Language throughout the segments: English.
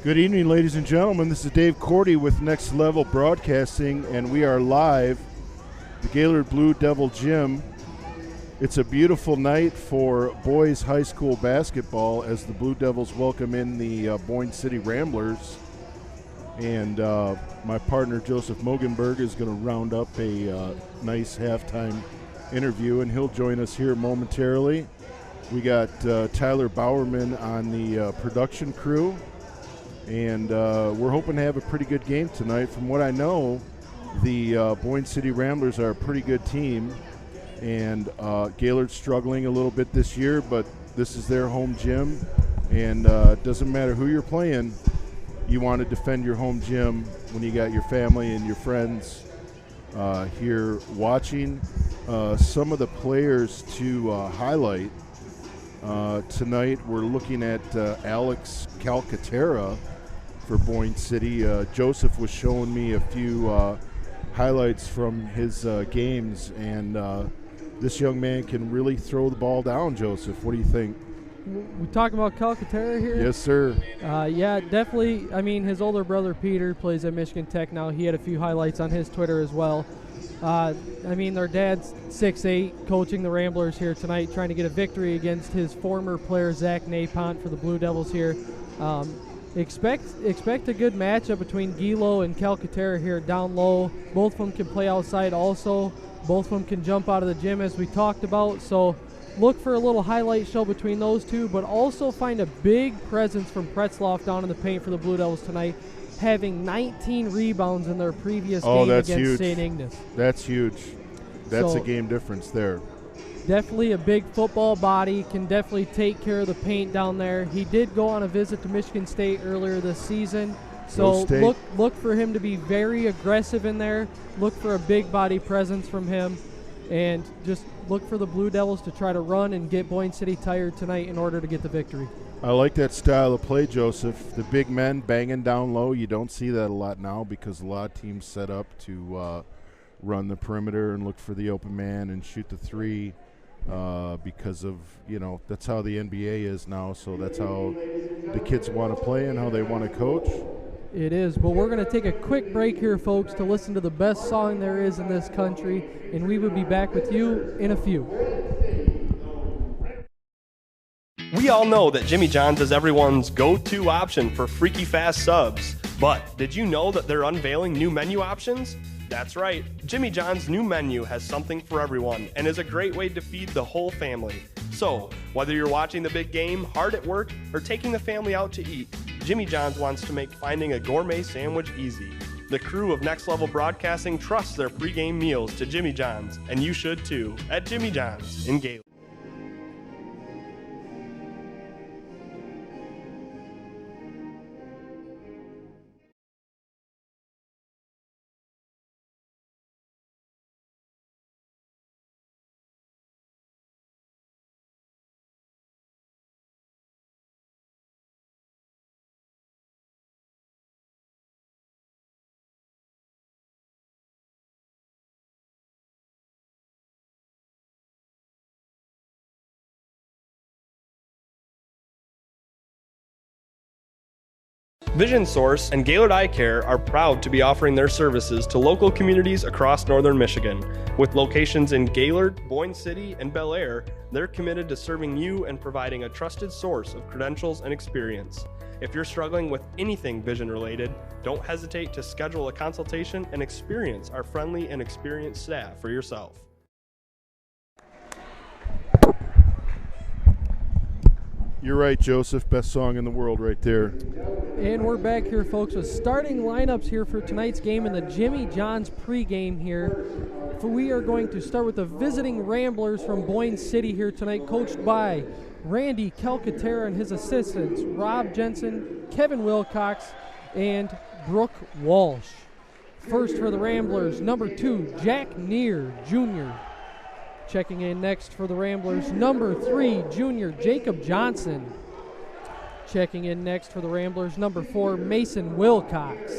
Good evening, ladies and gentlemen. This is Dave Cordy with Next Level Broadcasting, and we are live at the Gaylord Blue Devil Gym. It's a beautiful night for boys high school basketball as the Blue Devils welcome in the Boyne City Ramblers. And my partner, Joseph Mogenberg, is going to round up a nice halftime interview, and he'll join us here momentarily. We got Tyler Bowerman on the production crew. And we're hoping to have a pretty good game tonight. From what I know, the Boyne City Ramblers are a pretty good team. And Gaylord's struggling a little bit this year, but this is their home gym. And it doesn't matter who you're playing, you want to defend your home gym when you got your family and your friends here watching. Some of the players to highlight tonight, we're looking at Alex Calcaterra for Boyne City. Joseph was showing me a few highlights from his games, and this young man can really throw the ball down. Joseph, what do you think? We talking about Calcaterra here? Yes, sir. Yeah, definitely. I mean, his older brother Peter plays at Michigan Tech now. He had a few highlights on his Twitter as well. I mean, their dad's 6'8", coaching the Ramblers here tonight, trying to get a victory against his former player Zach Napont for the Blue Devils here. Expect a good matchup between Gaylord and Calcaterra here down low. Both of them can play outside also. Both of them can jump out of the gym, as we talked about. So look for a little highlight show between those two, but also find a big presence from Pretzloff down in the paint for the Blue Devils tonight, having 19 rebounds in their previous game against St. Ignace. That's huge. That's a game difference there. Definitely a big football body, can definitely take care of the paint down there. He did go on a visit to Michigan State earlier this season, so look for him to be very aggressive in there. Look for a big body presence from him, and just look for the Blue Devils to try to run and get Boyne City tired tonight in order to get the victory. I like that style of play, Joseph. The big men banging down low. You don't see that a lot now because a lot of teams set up to run the perimeter and look for the open man and shoot the three because of, that's how the NBA is now. So that's how the kids want to play and how they want to coach. It is, but we're going to take a quick break here, folks, to listen to the best song there is in this country, and we will be back with you in a few. We all know that Jimmy John's is everyone's go-to option for freaky fast subs, but did you know that they're unveiling new menu options? That's right, Jimmy John's new menu has something for everyone and is a great way to feed the whole family. So, whether you're watching the big game, hard at work, or taking the family out to eat, Jimmy John's wants to make finding a gourmet sandwich easy. The crew of Next Level Broadcasting trusts their pregame meals to Jimmy John's, and you should too, at Jimmy John's in Gaylord. Vision Source and Gaylord Eye Care are proud to be offering their services to local communities across northern Michigan. With locations in Gaylord, Boyne City, and Bel Air, they're committed to serving you and providing a trusted source of credentials and experience. If you're struggling with anything vision related, don't hesitate to schedule a consultation and experience our friendly and experienced staff for yourself. You're right, Joseph. Best song in the world right there. And we're back here, folks, with starting lineups here for tonight's game in the Jimmy John's pregame here. We are going to start with the visiting Ramblers from Boyne City here tonight, coached by Randy Calcaterra and his assistants, Rob Jensen, Kevin Wilcox, and Brooke Walsh. First for the Ramblers, number 2, Jack Neer Jr. Checking in next for the Ramblers, number 3, junior Jacob Johnson. Checking in next for the Ramblers, number 4, Mason Wilcox.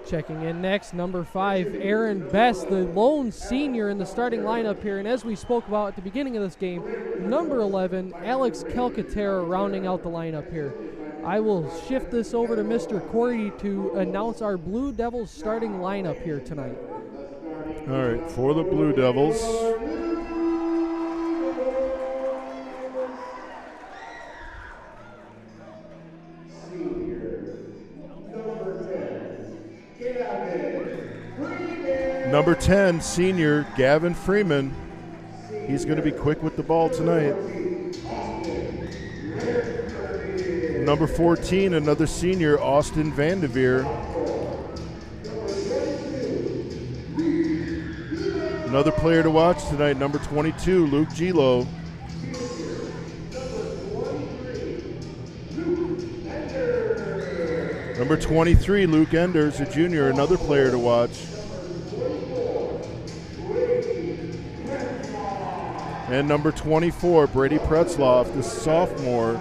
Checking in next, number 5, Aaron Best, the lone senior in the starting lineup here. And as we spoke about at the beginning of this game, number 11, Alex Calcaterra rounding out the lineup here. I will shift this over to Mr. Cordy to announce our Blue Devils starting lineup here tonight. All right, for the Blue Devils, number 10, senior Gavin Freeman. He's going to be quick with the ball tonight. Number 14, another senior, Austin Vandeveer. Another player to watch tonight, number 22, Luke Gilo. Number 23, Luke Enders, a junior, another player to watch. And number 24, Brady Pretzloff, the sophomore,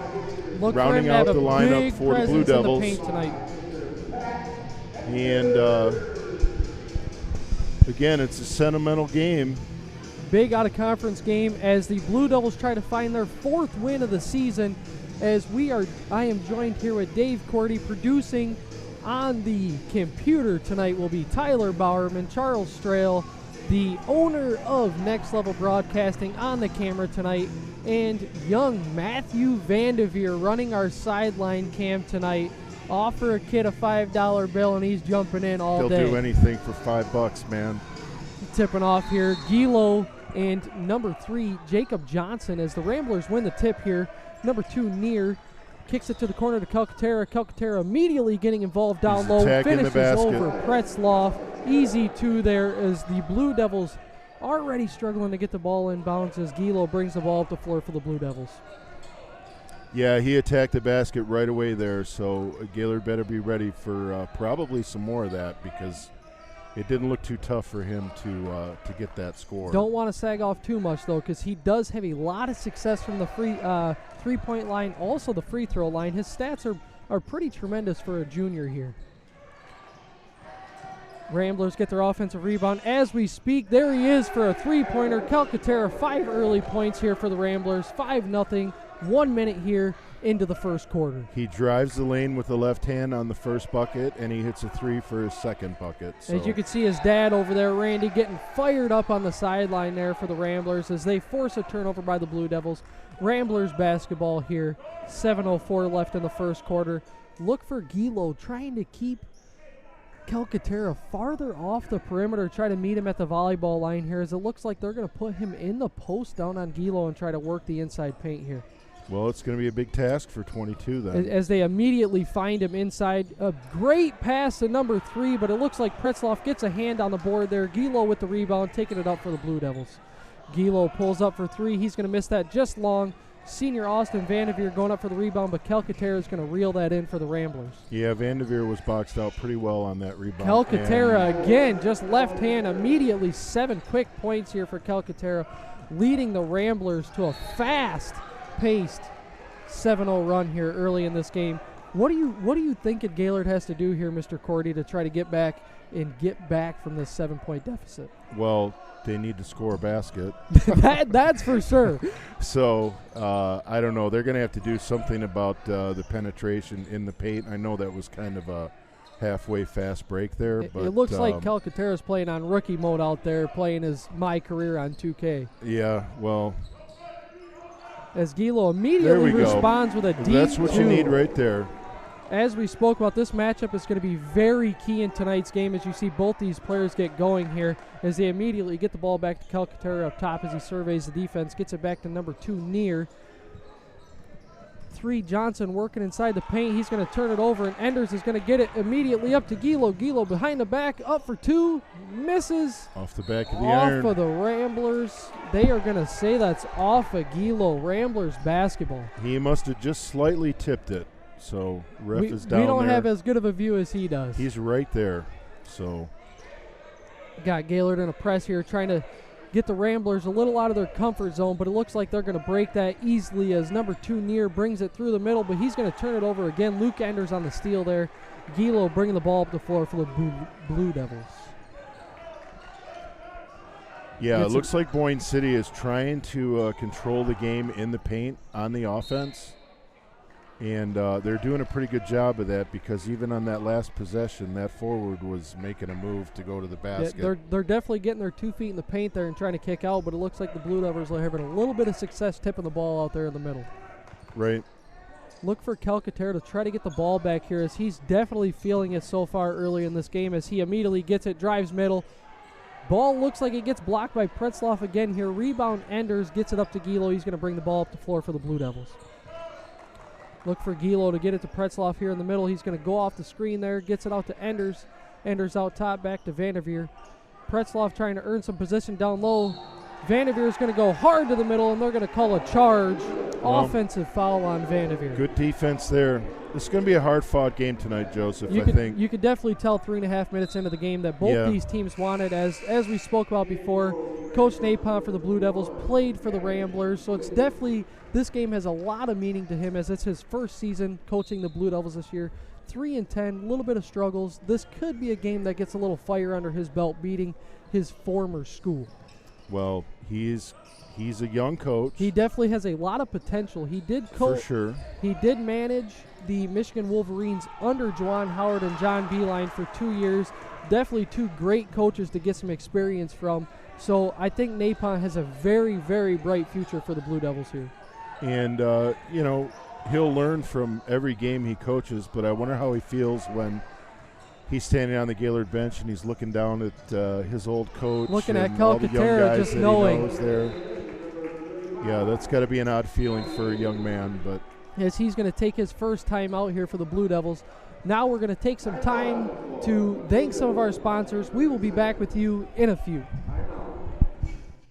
rounding out the lineup for the Blue Devils. And again, it's a sentimental game. Big out-of-conference game as the Blue Devils try to find their 4th win of the season. As I am joined here with Dave Cordy. Producing on the computer tonight will be Tyler Bowerman, Charles Strail, the owner of Next Level Broadcasting on the camera tonight, and young Matthew Vandeveer running our sideline cam tonight. Offer a kid a $5 bill and he's jumping in all day. They'll do anything for $5, man. Tipping off here, Gilo and number 3, Jacob Johnson, as the Ramblers win the tip here. Number 2, Near, kicks it to the corner to Calcaterra. Calcaterra immediately getting involved down low, finishes over Pretzloff. Easy 2 there as the Blue Devils already struggling to get the ball in bounds as Gilo brings the ball up the floor for the Blue Devils. Yeah, he attacked the basket right away there, so Gaylord better be ready for probably some more of that because it didn't look too tough for him to get that score. Don't want to sag off too much, though, because he does have a lot of success from the three-point line, also the free throw line. His stats are pretty tremendous for a junior here. Ramblers get their offensive rebound as we speak. There he is for a three-pointer. Calcaterra, 5 early points here for the Ramblers. 5-0, 1 minute here into the first quarter. He drives the lane with the left hand on the first bucket, and he hits a 3 for his second bucket. So. As you can see his dad over there, Randy, getting fired up on the sideline there for the Ramblers as they force a turnover by the Blue Devils. Ramblers basketball here, 7:04 left in the first quarter. Look for Gilo trying to keep Calcaterra farther off the perimeter, try to meet him at the volleyball line here, as it looks like they're going to put him in the post down on Gilo and try to work the inside paint here. Well, it's going to be a big task for 22 then. As they immediately find him inside. A great pass to number 3, but it looks like Pretzloff gets a hand on the board there. Gilo with the rebound, taking it up for the Blue Devils. Gilo pulls up for 3. He's going to miss that just long. Senior Austin Vandeveer going up for the rebound, but Calcaterra is going to reel that in for the Ramblers. Yeah, Vandeveer was boxed out pretty well on that rebound. Calcaterra again, just left hand, immediately 7 quick points here for Calcaterra, leading the Ramblers to a fast-paced 7-0 run here early in this game. What do you think Gaylord has to do here, Mr. Cordy, to try to get back from this 7-point deficit? Well, they need to score a basket. That's for sure. So, I don't know. They're going to have to do something about the penetration in the paint. I know that was kind of a halfway fast break there. It but looks like Calcaterra's playing on rookie mode out there, playing his My Career on 2K. Yeah, well. As Gilo immediately responds with a deep That's what you need right there. As we spoke about, this matchup is going to be very key in tonight's game as you see both these players get going here as they immediately get the ball back to Calcaterra up top as he surveys the defense, gets it back to number 2, Near. 3, Johnson working inside the paint. He's going to turn it over, and Enders is going to get it immediately up to Gilo. Gilo behind the back, up for 2, misses. Off the back of the iron. Off of the Ramblers. They are going to say that's off of Gilo. Ramblers basketball. He must have just slightly tipped it. So ref is down there. We don't have as good of a view as he does. He's right there. So got Gaylord in a press here, trying to get the Ramblers a little out of their comfort zone, but it looks like they're going to break that easily as number 2, Near, brings it through the middle, but he's going to turn it over again. Luke Enders on the steal there. Gilo bringing the ball up the floor for the Blue Devils. Yeah, it looks like Boyne City is trying to control the game in the paint on the offense. And they're doing a pretty good job of that because even on that last possession, that forward was making a move to go to the basket. Yeah, they're definitely getting their 2 feet in the paint there and trying to kick out, but it looks like the Blue Devils are having a little bit of success tipping the ball out there in the middle. Right. Look for Calcaterra to try to get the ball back here as he's definitely feeling it so far early in this game as he immediately gets it, drives middle. Ball looks like it gets blocked by Pretzloff again here. Rebound Enders gets it up to Gilo. He's going to bring the ball up the floor for the Blue Devils. Look for Gilo to get it to Pretzloff here in the middle. He's going to go off the screen there, gets it out to Enders. Enders out top, back to Vanderveer. Pretzloff trying to earn some position down low. Vanderveer is going to go hard to the middle, and they're going to call a charge. Offensive foul on Vanderveer. Good defense there. This is going to be a hard-fought game tonight, Joseph, I think. You could definitely tell 3.5 minutes into the game that both these teams wanted, as we spoke about before. Coach Napon for the Blue Devils played for the Ramblers, so it's definitely, this game has a lot of meaning to him as it's his first season coaching the Blue Devils this year. 3-10, a little bit of struggles. This could be a game that gets a little fire under his belt, beating his former school. Well, he's a young coach. He definitely has a lot of potential. He did coach. For sure. He did manage the Michigan Wolverines under Juwan Howard and John Beeline for 2 years. Definitely two great coaches to get some experience from. So I think Napon has a very, very bright future for the Blue Devils here. And, he'll learn from every game he coaches, but I wonder how he feels when he's standing on the Gaylord bench and he's looking down at his old coach. Looking at all the young Calcaterra, guys just that knowing. He knows there. Yeah, that's got to be an odd feeling for a young man. But as he's going to take his first time out here for the Blue Devils. Now we're going to take some time to thank some of our sponsors. We will be back with you in a few.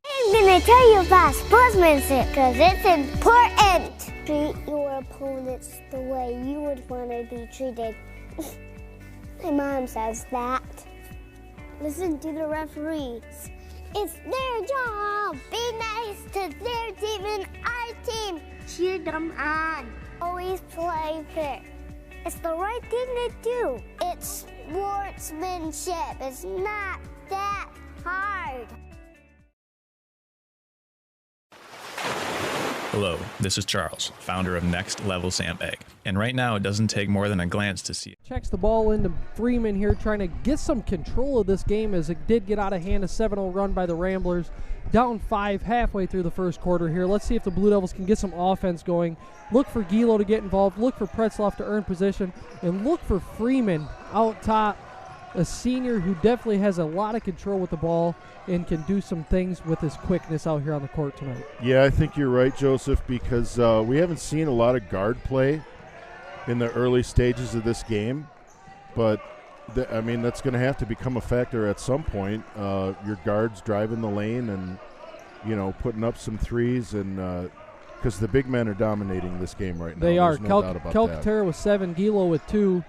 I'm going to tell you about sportsmanship because it's important. Treat your opponents the way you would want to be treated. My mom says that. Listen to the referees. It's their job. Be nice to their team and our team. Cheer them on. Always play fair. It's the right thing to do. It's sportsmanship. It's not that hard. Hello, this is Charles, founder of Next Level Sandbag. And right now, it doesn't take more than a glance to see it. Checks the ball into Freeman here, trying to get some control of this game as it did get out of hand. A 7-0 run by the Ramblers. Down 5 halfway through the first quarter here. Let's see if the Blue Devils can get some offense going. Look for Gilo to get involved. Look for Pretzloff to earn position. And look for Freeman out top. A senior who definitely has a lot of control with the ball and can do some things with his quickness out here on the court tonight. yeah, I think you're right, Joseph, because we haven't seen a lot of guard play in the early stages of this game. But, that's going to have to become a factor at some point. Your guards driving the lane and, putting up some threes, and because the big men are dominating this game right now. They are. There's no doubt about that. Calcaterra with 7, Gilo with 2.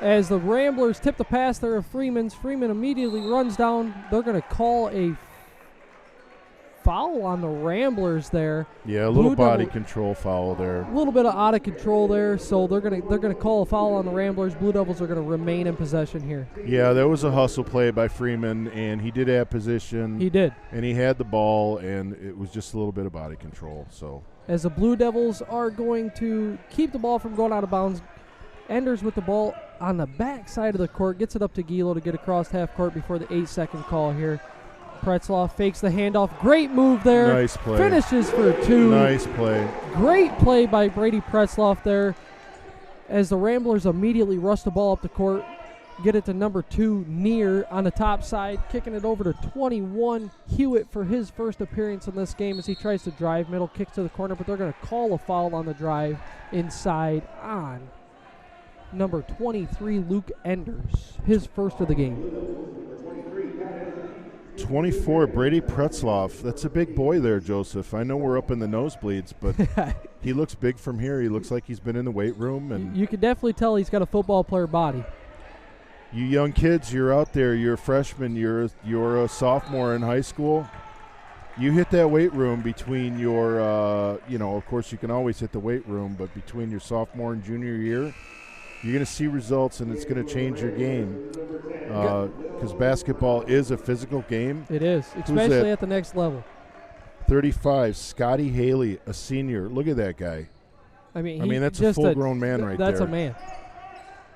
As the Ramblers tip the pass there of Freeman's, Freeman immediately runs down. They're going to call a foul on the Ramblers there. Yeah, a little body control foul there. A little bit of out of control there, so they're going to call a foul on the Ramblers. Blue Devils are going to remain in possession here. Yeah, there was a hustle play by Freeman, and he did have position. He did. And he had the ball, and it was just a little bit of body control. So as the Blue Devils are going to keep the ball from going out of bounds, Enders with the ball on the back side of the court, gets it up to Gilo to get across half court before the 8-second call here. Pretzloff fakes the handoff. Great move there. Nice play. Finishes for 2. Nice play. Great play by Brady Pretzloff there as the Ramblers immediately rush the ball up the court, get it to number 2, Near on the top side, kicking it over to 21, Hewitt for his first appearance in this game as he tries to drive middle, kicks to the corner, but they're going to call a foul on the drive inside on number 23, Luke Enders, his first of the game. 24, Brady Pretzloff. That's a big boy there, Joseph. I know we're up in the nosebleeds, but he looks big from here. He looks like he's been in the weight room. And you can definitely tell he's got a football player body. You young kids, you're out there. You're a freshman. You're a sophomore in high school. You hit that weight room between your, of course you can always hit the weight room, but between your sophomore and junior year, you're going to see results, and it's going to change your game because basketball is a physical game. It is, especially at the next level. 35, Scotty Haley, a senior. Look at that guy. I mean, that's a full-grown man right there. That's a man.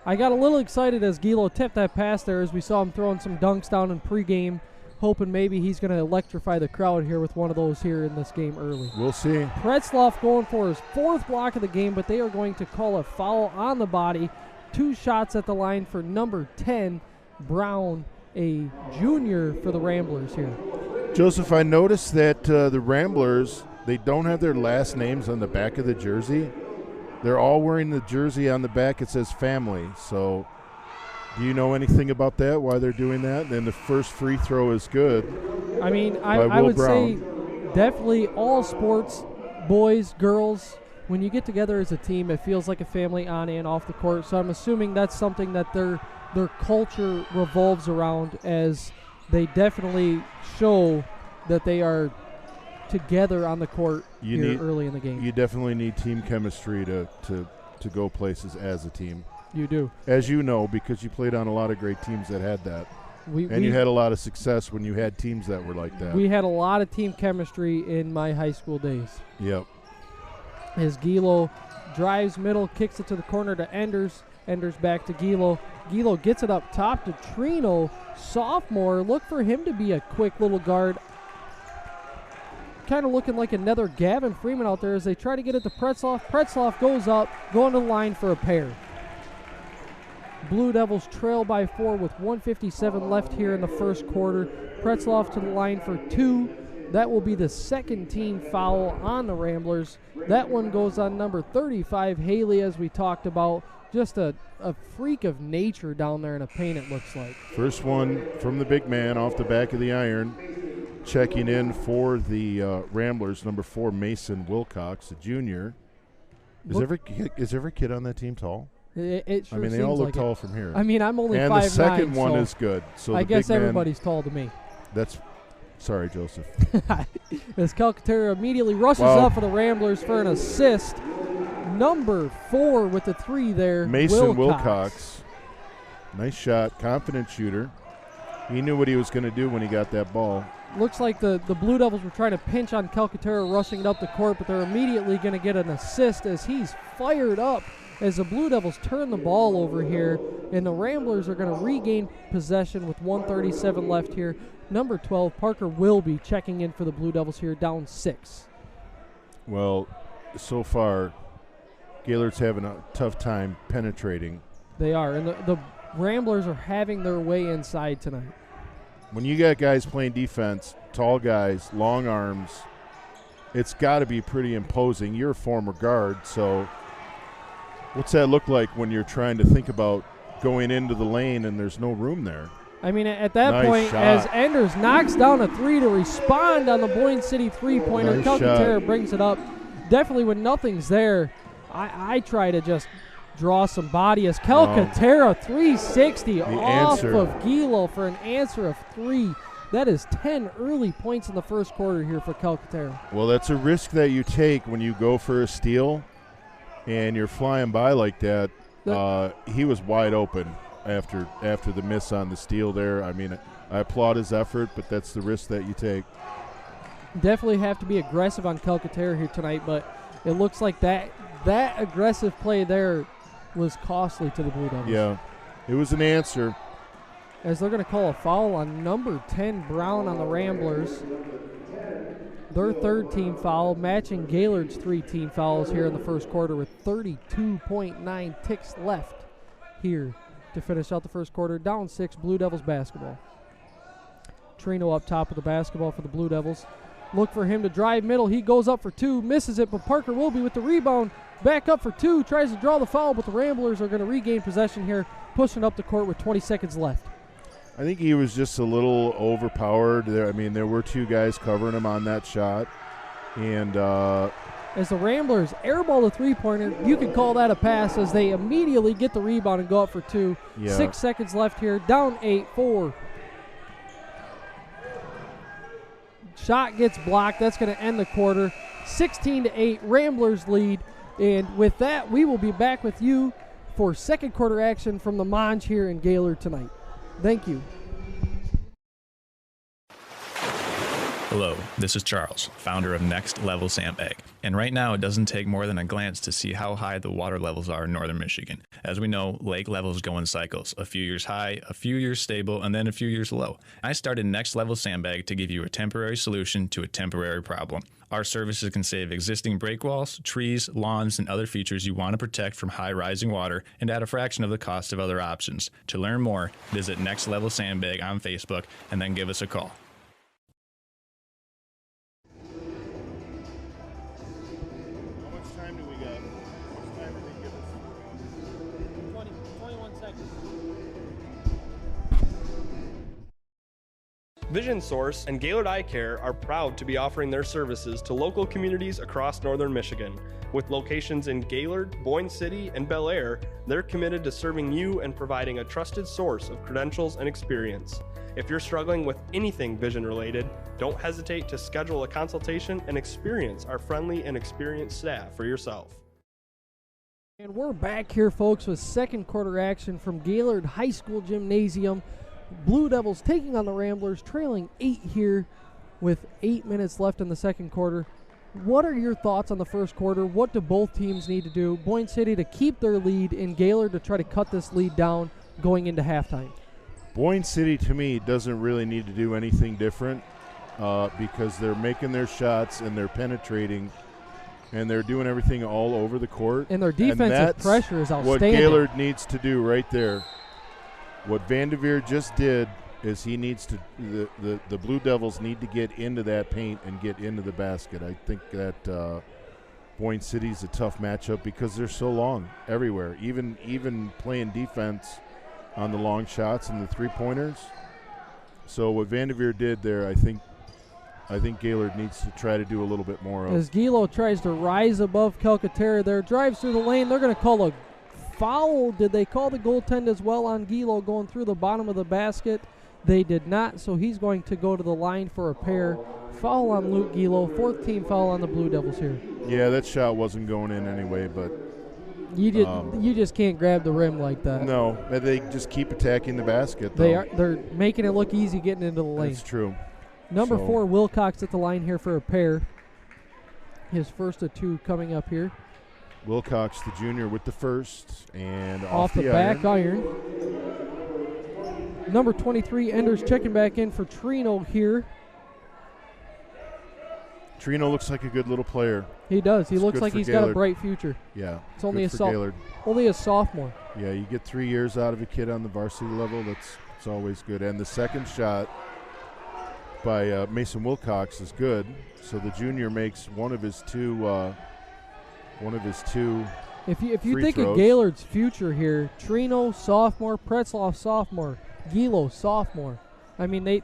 I got a little excited as Gaylord tipped that pass there as we saw him throwing some dunks down in pregame, hoping maybe he's going to electrify the crowd here with one of those here in this game early. We'll see. Pretzloff going for his 4th block of the game, but they are going to call a foul on the body. 2 shots at the line for number 10, Brown, a junior for the Ramblers here. Joseph, I noticed that the Ramblers, they don't have their last names on the back of the jersey. They're all wearing the jersey on the back. It says family. So do you know anything about that, why they're doing that? And the first free throw is good. I mean, I would say definitely all sports, boys, girls, when you get together as a team, it feels like a family on and off the court. So I'm assuming that's something that their culture revolves around, as they definitely show that they are together on the court early in the game. You definitely need team chemistry to go places as a team. You do. As you know, because you played on a lot of great teams that had that. You had a lot of success when you had teams that were like that. We had a lot of team chemistry in my high school days. Yep. As Gilo drives middle, kicks it to the corner to Enders. Enders back to Gilo. Gilo gets it up top to Trino, sophomore. Look for him to be a quick little guard. Kind of looking like another Gavin Freeman out there as they try to get it to Pretzloff. Pretzloff goes up, going to the line for a pair. Blue Devils trail by 4 with 1:57 left here in the first quarter. Pretzloff to the line for 2. That will be the second team foul on the Ramblers. That one goes on number 35, Haley, as we talked about. Just a freak of nature down there in the paint, it looks like. First one from the big man off the back of the iron. Checking in for the Ramblers, number 4, Mason Wilcox, a junior. Is every kid on that team tall? It sure they all look like tall it. from here. I mean, I'm only 5'9". And the second one is good. So I guess everybody's tall to me. Sorry, Joseph. As Calcaterra immediately rushes up for the Ramblers for an assist. Number 4 with the 3 there, Mason Wilcox. Nice shot, confident shooter. He knew what he was going to do when he got that ball. Looks like the Blue Devils were trying to pinch on Calcaterra rushing it up the court, but they're immediately going to get an assist as he's fired up as the Blue Devils turn the ball over here, and the Ramblers are going to regain possession with 1:37 left here. Number 12, Parker Wilby, checking in for the Blue Devils here, down 6. Well, so far, Gaylord's having a tough time penetrating. They are, and the Ramblers are having their way inside tonight. When you got guys playing defense, tall guys, long arms, it's got to be pretty imposing. You're a former guard, so what's that look like when you're trying to think about going into the lane and there's no room there? I mean, at that nice point, shot. as Enders knocks down a 3 to respond on the Boyne City three-pointer, Nice Calcaterra shot. brings it up. Definitely when nothing's there, I try to just draw some body as Calcaterra 360 off of Gilo for an answer of 3. That is 10 early points in the first quarter here for Calcaterra. Well, that's a risk that you take when you go for a steal and you're flying by like that. He was wide open after the miss on the steal there. I mean, I applaud his effort, but that's the risk that you take. Definitely have to be aggressive on Calcaterra here tonight, but it looks like that aggressive play there was costly to the Blue Devils. Yeah, it was an answer. As they're going to call a foul on number 10, Brown, on the Ramblers. Their third team foul, matching Gaylord's 3 team fouls here in the first quarter with 32.9 ticks left here to finish out the first quarter. Down 6, Blue Devils basketball. Trino up top of the basketball for the Blue Devils. Look for him to drive middle. He goes up for 2, misses it, but Parker Wilby with the rebound. Back up for 2, tries to draw the foul, but the Ramblers are going to regain possession here, pushing up the court with 20 seconds left. I think he was just a little overpowered there. I mean, there were 2 guys covering him on that shot. And as the Ramblers airball the three-pointer, you could call that a pass as they immediately get the rebound and go up for 2. Yeah. 6 seconds left here, down 8-4. Shot gets blocked. That's going to end the quarter. 16-8, Ramblers lead. And with that, we will be back with you for second quarter action from the Monge here in Gaylord tonight. Thank you. Hello, this is Charles, founder of Next Level Sandbag. And right now, it doesn't take more than a glance to see how high the water levels are in northern Michigan. As we know, lake levels go in cycles, a few years high, a few years stable, and then a few years low. I started Next Level Sandbag to give you a temporary solution to a temporary problem. Our services can save existing break walls, trees, lawns, and other features you want to protect from high rising water and at a fraction of the cost of other options. To learn more, visit Next Level Sandbag on Facebook and then give us a call. How much time do we got? How much time did they give us? 21 seconds. Vision Source and Gaylord Eye Care are proud to be offering their services to local communities across northern Michigan. With locations in Gaylord, Boyne City, and Bel Air, they're committed to serving you and providing a trusted source of credentials and experience. If you're struggling with anything vision related, don't hesitate to schedule a consultation and experience our friendly and experienced staff for yourself. And we're back here, folks, with second quarter action from Gaylord High School Gymnasium. Blue Devils taking on the Ramblers, trailing 8 here with 8 minutes left in the second quarter. What are your thoughts on the first quarter? What do both teams need to do? Boyne City to keep their lead, and Gaylord to try to cut this lead down going into halftime. Boyne City, to me, doesn't really need to do anything different because they're making their shots and they're penetrating and they're doing everything all over the court. And their defensive pressure is outstanding. What Gaylord needs to do right there. What Vanderveer just did is he needs to the Blue Devils need to get into that paint and get into the basket. I think that Boyne City's a tough matchup because they're so long everywhere, even playing defense on the long shots and the three-pointers. So what Vanderveer did there, I think Gaylord needs to try to do a little bit more of. As Gilo tries to rise above Calcaterra there, drives through the lane, they're going to call a foul. Did they call the goaltend as well on Gilo going through the bottom of the basket? They did not, so he's going to go to the line for a pair. Foul on Luke Gilo, 4th team foul on the Blue Devils here. Yeah, that shot wasn't going in anyway, but you just can't grab the rim like that. No, they just keep attacking the basket, though. They're making it look easy getting into the lane. That's true. Number 4, Wilcox at the line here for a pair. His first of 2 coming up here. Wilcox, the junior, with the first, and off the back iron. Number 23, Enders checking back in for Trino here. Trino looks like a good little player. He does. He looks like he's got a bright future. Yeah. It's only a sophomore. Yeah, you get 3 years out of a kid on the varsity level. It's always good. And the second shot by Mason Wilcox is good. So the junior makes one of his two. If you think throws. of Gaylord's future here, Trino sophomore, Pretzloff sophomore, Gilo sophomore. I mean,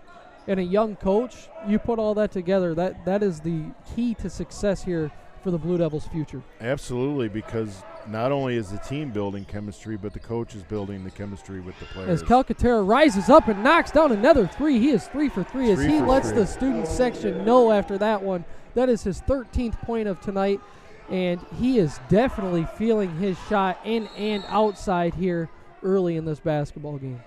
and a young coach, you put all that together, that is the key to success here for the Blue Devils' future. Absolutely, because not only is the team building chemistry, but the coach is building the chemistry with the players. As Calcaterra rises up and knocks down another 3, he is 3 for 3 as he lets the student section know after that one. That is his 13th point of tonight, and he is definitely feeling his shot in and outside here early in this basketball game.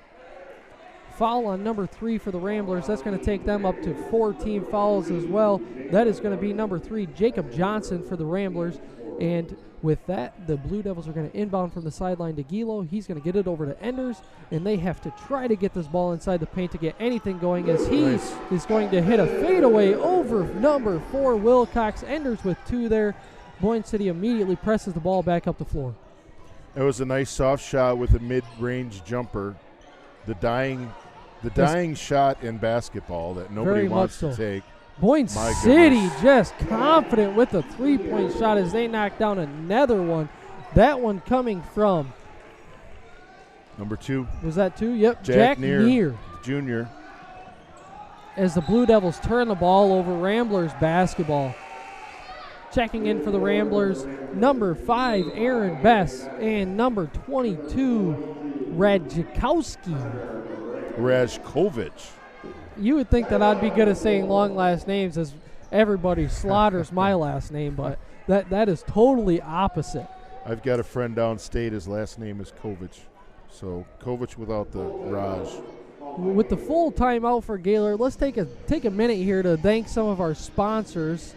Foul on number 3 for the Ramblers. That's going to take them up to 4 team fouls as well. That is going to be number 3, Jacob Johnson for the Ramblers. And with that, the Blue Devils are going to inbound from the sideline to Gilo. He's going to get it over to Enders, and they have to try to get this ball inside the paint to get anything going as he is going to hit a fadeaway over number 4, Wilcox. Enders with 2 there. Boyne City immediately presses the ball back up the floor. It was a nice soft shot with a mid-range jumper. The dying shot in basketball that nobody wants to take. Boyne City just confident with the 3-point shot as they knock down another one. That one coming from number 2. Was that 2? Yep. Jack Neer, junior. As the Blue Devils turn the ball over, Ramblers basketball. Checking in for the Ramblers, number 5, Aaron Bess, and number 22, Rajkovic. You would think that I'd be good at saying long last names as everybody slaughters my last name, but that is totally opposite. I've got a friend downstate. His last name is Kovic. So Kovic without the Raj. with the full timeout for Gaylord, let's take a minute here to thank some of our sponsors.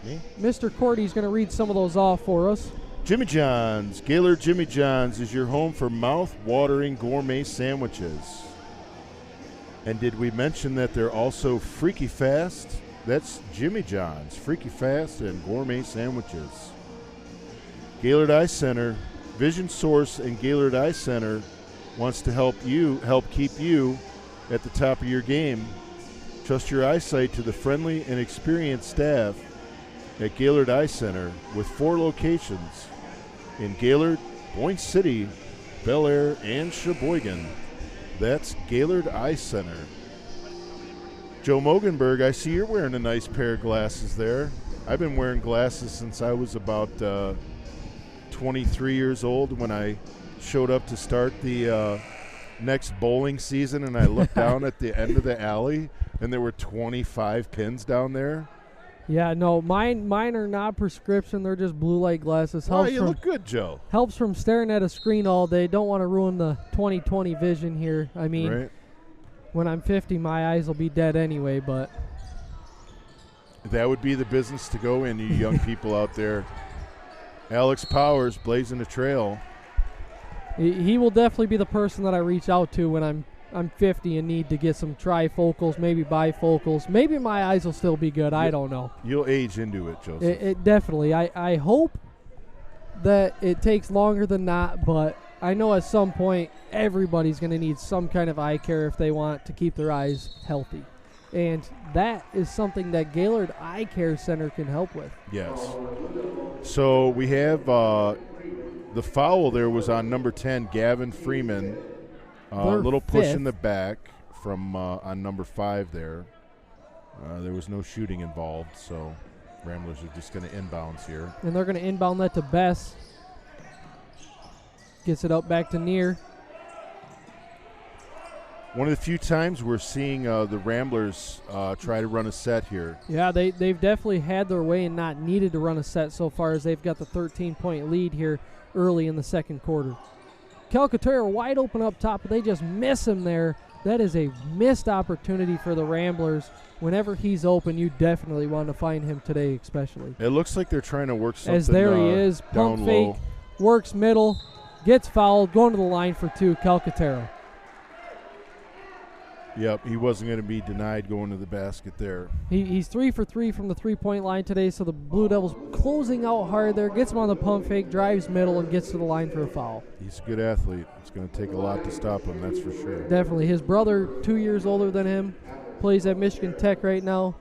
Me? Mr. Cordy's going to read some of those off for us. Jimmy John's. Gaylord Jimmy John's is your home for mouth-watering gourmet sandwiches. And did we mention that they're also freaky fast? That's Jimmy John's, freaky fast and gourmet sandwiches. Gaylord Eye Center, Vision Source and Gaylord Eye Center wants to help keep you at the top of your game. Trust your eyesight to the friendly and experienced staff at Gaylord Eye Center with 4 locations in Gaylord, Boyne City, Bel Air, and Sheboygan. That's Gaylord Eye Center. Joe Mogenberg, I see you're wearing a nice pair of glasses there. I've been wearing glasses since I was about 23 years old when I showed up to start the next bowling season, and I looked down at the end of the alley, and there were 25 pins down there. Yeah, no, mine are not prescription. They're just blue light glasses. Oh, you look good, Joe. Helps from staring at a screen all day. Don't want to ruin the 20/20 vision here. I mean, right. When I'm 50, my eyes will be dead anyway, but that would be the business to go in, you young people out there. Alex Powers blazing a trail. He will definitely be the person that I reach out to when I'm 50 and need to get some trifocals, maybe bifocals. Maybe my eyes will still be good. I don't know. You'll age into it, Joseph. It definitely. I hope that it takes longer than not, but I know at some point everybody's going to need some kind of eye care if they want to keep their eyes healthy. And that is something that Gaylord Eye Care Center can help with. Yes. So we have the foul there was on number 10, Gavin Freeman. A little push in the back from on number 5 there. There was no shooting involved, so Ramblers are just going to inbounds here. And they're going to inbound that to Bess. Gets it up back to Near. One of the few times we're seeing the Ramblers try to run a set here. Yeah, they've definitely had their way and not needed to run a set so far, as they've got the 13-point lead here early in the second quarter. Calcaterra wide open up top, but they just miss him there. That is a missed opportunity for the Ramblers. Whenever he's open, you definitely want to find him today especially. It looks like they're trying to work something as there he is, down pump fake, low. Works middle, gets fouled, going to the line for 2, Calcaterra. Yep, he wasn't going to be denied going to the basket there. He's 3 for 3 from the three-point line today, so the Blue Devils closing out hard there, gets him on the pump fake, drives middle, and gets to the line for a foul. He's a good athlete. It's going to take a lot to stop him, that's for sure. Definitely. His brother, 2 years older than him, plays at Michigan Tech right now.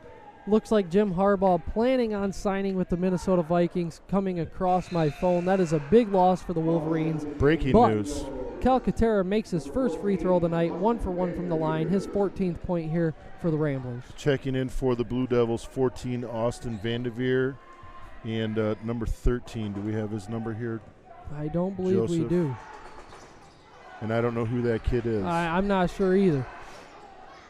Looks like Jim Harbaugh planning on signing with the Minnesota Vikings, coming across my phone. That is a big loss for the Wolverines. Breaking news. Calcaterra makes his first free throw of the night, 1 for 1 from the line, his 14th point here for the Ramblers. Checking in for the Blue Devils, 14, Austin Vandeveer, and number 13. Do we have his number here? I don't believe we do. And I don't know who that kid is. I'm not sure either.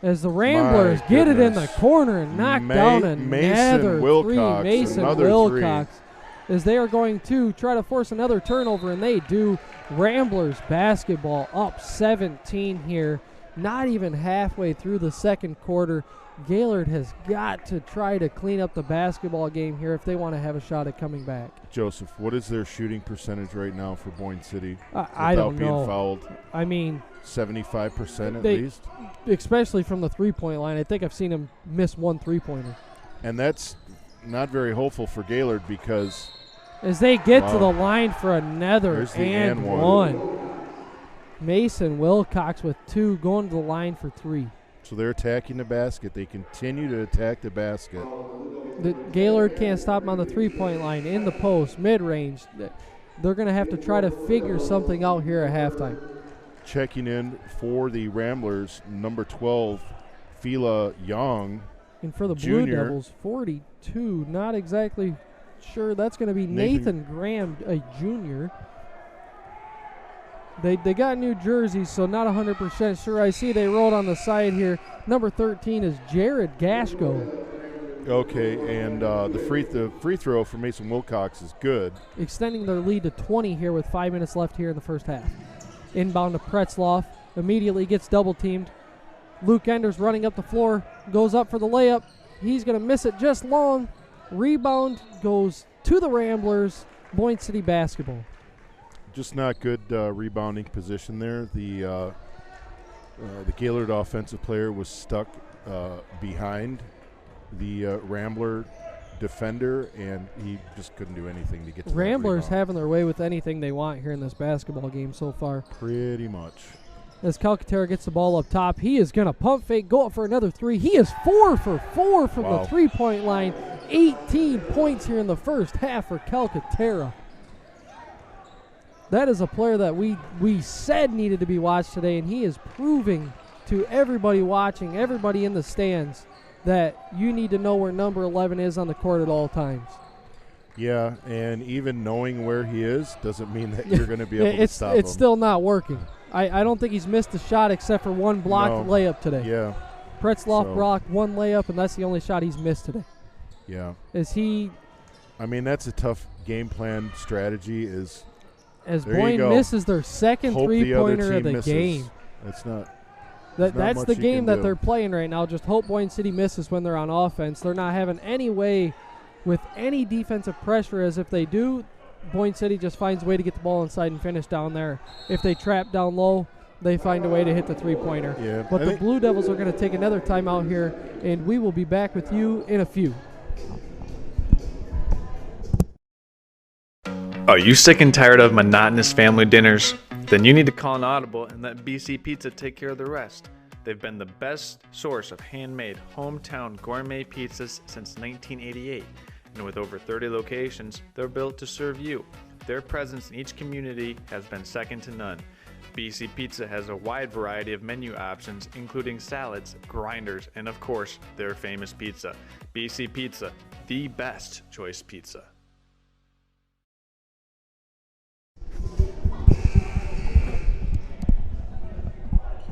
As the Ramblers get it in the corner and knock down another Wilcox, three. Mason Wilcox. As they are going to try to force another turnover, and they do. Ramblers basketball up 17 here. Not even halfway through the second quarter. Gaylord has got to try to clean up the basketball game here if they want to have a shot at coming back. Joseph, what is their shooting percentage right now for Boyne City? I don't know. Without being fouled? I mean, 75% at least? Especially from the three-point line. I think I've seen him miss 1 three-pointer. And that's not very hopeful for Gaylord because as they get to the line for another and one. Mason Wilcox with 2, going to the line for 3. So they're attacking the basket. They continue to attack the basket. The Gaylord can't stop them on the three-point line, in the post, mid-range. They're going to have to try to figure something out here at halftime. Checking in for the Ramblers, number 12, Fila Young. And for the Blue Devils, 42, not exactly sure. That's going to be Nathan Graham, a junior. They got new jerseys, so not 100% sure. I see they wrote on the side here. Number 13 is Jared Gashko. Okay, and the free throw for Mason Wilcox is good. Extending their lead to 20 here with 5 minutes left here in the first half. Inbound to Pretzloff. Immediately gets double teamed. Luke Enders running up the floor. Goes up for the layup. He's going to miss it just long. Rebound goes to the Ramblers. Boyne City basketball. Just not good rebounding position there. The Gaylord offensive player was stuck behind the Rambler defender, and he just couldn't do anything to get to that Ramblers rebound. having their way with anything they want here in this basketball game so far. Pretty much. As Calcaterra gets the ball up top, he is going to pump fake, go up for another three. He is 4 for 4 from the three-point line. 18 points here in the first half for Calcaterra. That is a player that we said needed to be watched today, and he is proving to everybody watching, everybody in the stands, that you need to know where number 11 is on the court at all times. Yeah, and even knowing where he is doesn't mean that you're going to be able to stop him. It's still not working. I don't think he's missed a shot except for one blocked layup today. Yeah. Pretzloff blocked one layup, and that's the only shot he's missed today. Yeah. I mean, that's a tough game plan strategy. As Boyne misses their second three-pointer of the game. That's the game that they're playing right now. Just hope Boyne City misses when they're on offense. They're not having any way with any defensive pressure, as if they do, Boyne City just finds a way to get the ball inside and finish down there. If they trap down low, they find a way to hit the three-pointer. Yeah, but the Blue Devils are going to take another timeout here, and we will be back with you in a few. Are you sick and tired of monotonous family dinners? Then you need to call an audible and let BC Pizza take care of the rest. They've been the best source of handmade, hometown gourmet pizzas since 1988. And with over 30 locations, they're built to serve you. Their presence in each community has been second to none. BC Pizza has a wide variety of menu options, including salads, grinders, and of course, their famous pizza. BC Pizza, the best choice pizza.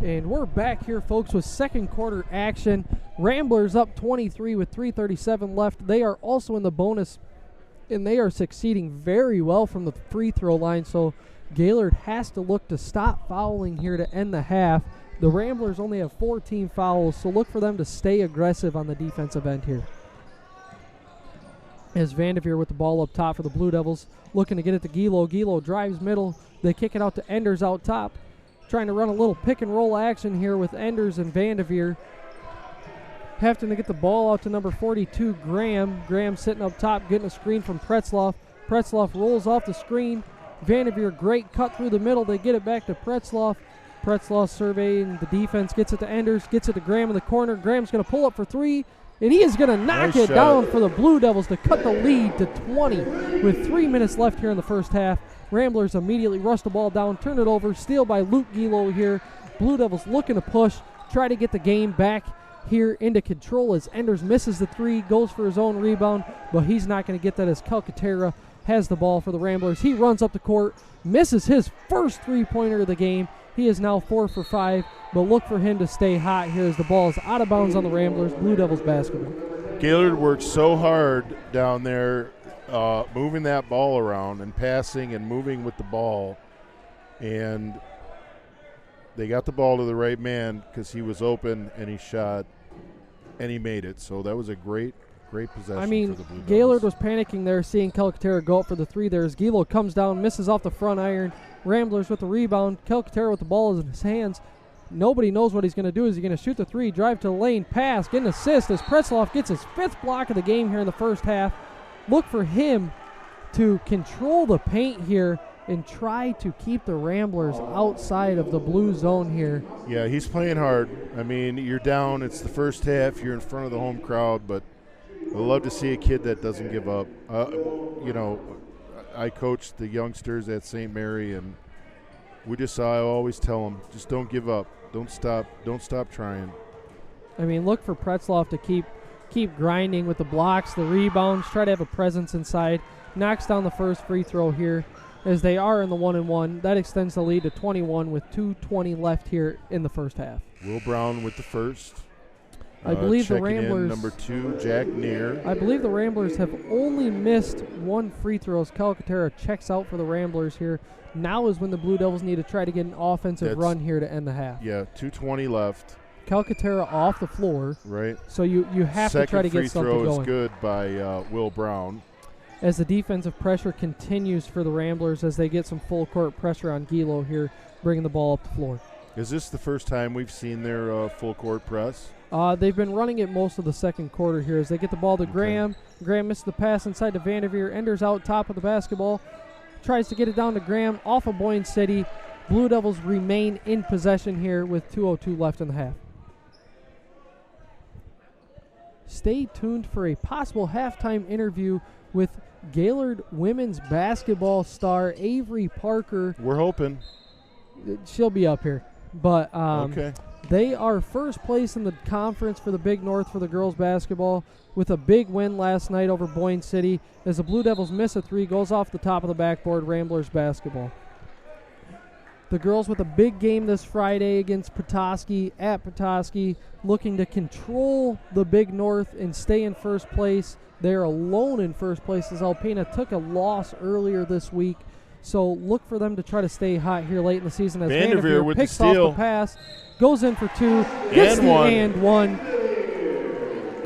And we're back here, folks, with second quarter action. Ramblers up 23 with 3:37 left. They are also in the bonus, and they are succeeding very well from the free throw line. So Gaylord has to look to stop fouling here to end the half. The Ramblers only have 14 fouls, so look for them to stay aggressive on the defensive end here. As Vanderveer with the ball up top for the Blue Devils, looking to get it to Gilo. Gilo drives middle. They kick it out to Enders out top. Trying to run a little pick and roll action here with Enders and Vanderveer. Having to get the ball out to number 42, Graham. Graham sitting up top, getting a screen from Pretzloff. Pretzloff rolls off the screen. Vanderveer, great cut through the middle. They get it back to Pretzloff. Pretzloff surveying the defense, gets it to Enders, gets it to Graham in the corner. Graham's going to pull up for three, and he is going to knock it down for the Blue Devils to cut the lead to 20 with 3 minutes left here in the first half. Ramblers immediately rush the ball down, turn it over, steal by Luke Gilo here. Blue Devils looking to push, try to get the game back here into control as Enders misses the three, goes for his own rebound, but he's not going to get that as Calcaterra has the ball for the Ramblers. He runs up the court, misses his first three-pointer of the game. He is now 4 for 5, but look for him to stay hot here as the ball is out of bounds on the Ramblers. Blue Devils basketball. Gaylord worked so hard down there, moving that ball around and passing and moving with the ball, and they got the ball to the right man because he was open and he shot and he made it. So that was a great possession for the Blue Devils. Gaylord was panicking there, seeing Calcaterra go up for the three there as Gilo comes down, misses off the front iron. Ramblers with the rebound. Calcaterra with the ball in his hands. Nobody knows what he's going to do. Is he going to shoot the three, drive to the lane, pass, get an assist as Pretzloff gets his 5th block of the game here in the first half. Look for him to control the paint here and try to keep the Ramblers outside of the blue zone here. Yeah, he's playing hard. I mean, you're down. It's the first half. You're in front of the home crowd, but I love to see a kid that doesn't give up. I coached the youngsters at St. Mary, and I always tell them, just don't give up. Don't stop trying. I mean, look for Pretzloff to keep grinding with the blocks, the rebounds, try to have a presence inside. Knocks down the first free throw here as they are in the 1-and-1. That extends the lead to 21 with 2:20 left here in the first half. Will Brown with the first. I believe the checking in Ramblers. number 2, Jack Neer. I believe the Ramblers have only missed one free throw as Calcaterra checks out for the Ramblers here. Now is when the Blue Devils need to try to get an offensive run here to end the half. Yeah, 2:20 left. Calcaterra off the floor. Right. So you have to try to get something going. Second free throw is good by Will Brown. As the defensive pressure continues for the Ramblers as they get some full court pressure on Gaylord here, bringing the ball up the floor. Is this the first time we've seen their full court press? They've been running it most of the second quarter here as they get the ball to Graham. Graham misses the pass inside to Vanderveer. Enders out top of the basketball. Tries to get it down to Graham off of Boyne City. Blue Devils remain in possession here with 2:02 left in the half. Stay tuned for a possible halftime interview with Gaylord women's basketball star Avery Parker. We're hoping. She'll be up here. But Okay. they are first place in the conference for the Big North for the girls basketball with a big win last night over Boyne City as the Blue Devils miss a three, goes off the top of the backboard, Ramblers basketball. The girls with a big game this Friday against Petoskey at Petoskey, looking to control the Big North and stay in first place. They're alone in first place as Alpena took a loss earlier this week. So look for them to try to stay hot here late in the season as Vanderveer with picks the off steal. the pass, goes in for two, gets And the one. and one,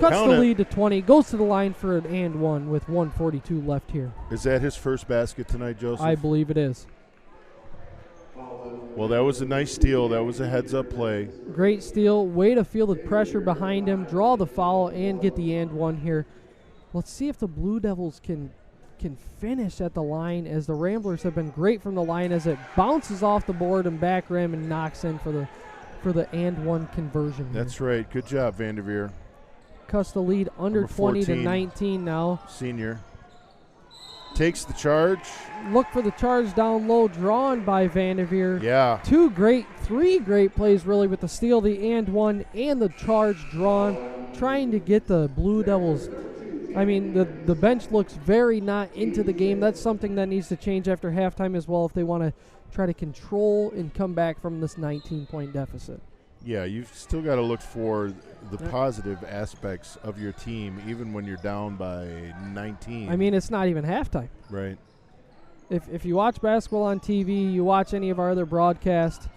cuts Count the it. lead to 20, goes to the line for an and one with 1:42 left here. Is that his first basket tonight, Joseph? I believe it is. Well, that was a nice steal. That was a heads-up play. Great steal, way to feel the pressure behind him, draw the foul, and get the and one here. Let's see if the Blue Devils can finish at the line as the Ramblers have been great from the line as it bounces off the board and back rim and knocks in for the and one conversion. That's right. Good job, Vanderveer. Cuts the lead under Number 20 to 14. 19 now. Senior. Takes the charge. Look for the charge down low, drawn by Vanderveer. Yeah. Three great plays really with the steal, the and one, and the charge drawn, trying to get the Blue Devils. I mean, the bench looks very not into the game. That's something that needs to change after halftime as well if they want to try to control and come back from this 19-point deficit. Yeah, you've still got to look for the positive aspects of your team, even when you're down by 19. I mean, it's not even halftime. Right. If you watch basketball on TV, you watch any of our other broadcasts,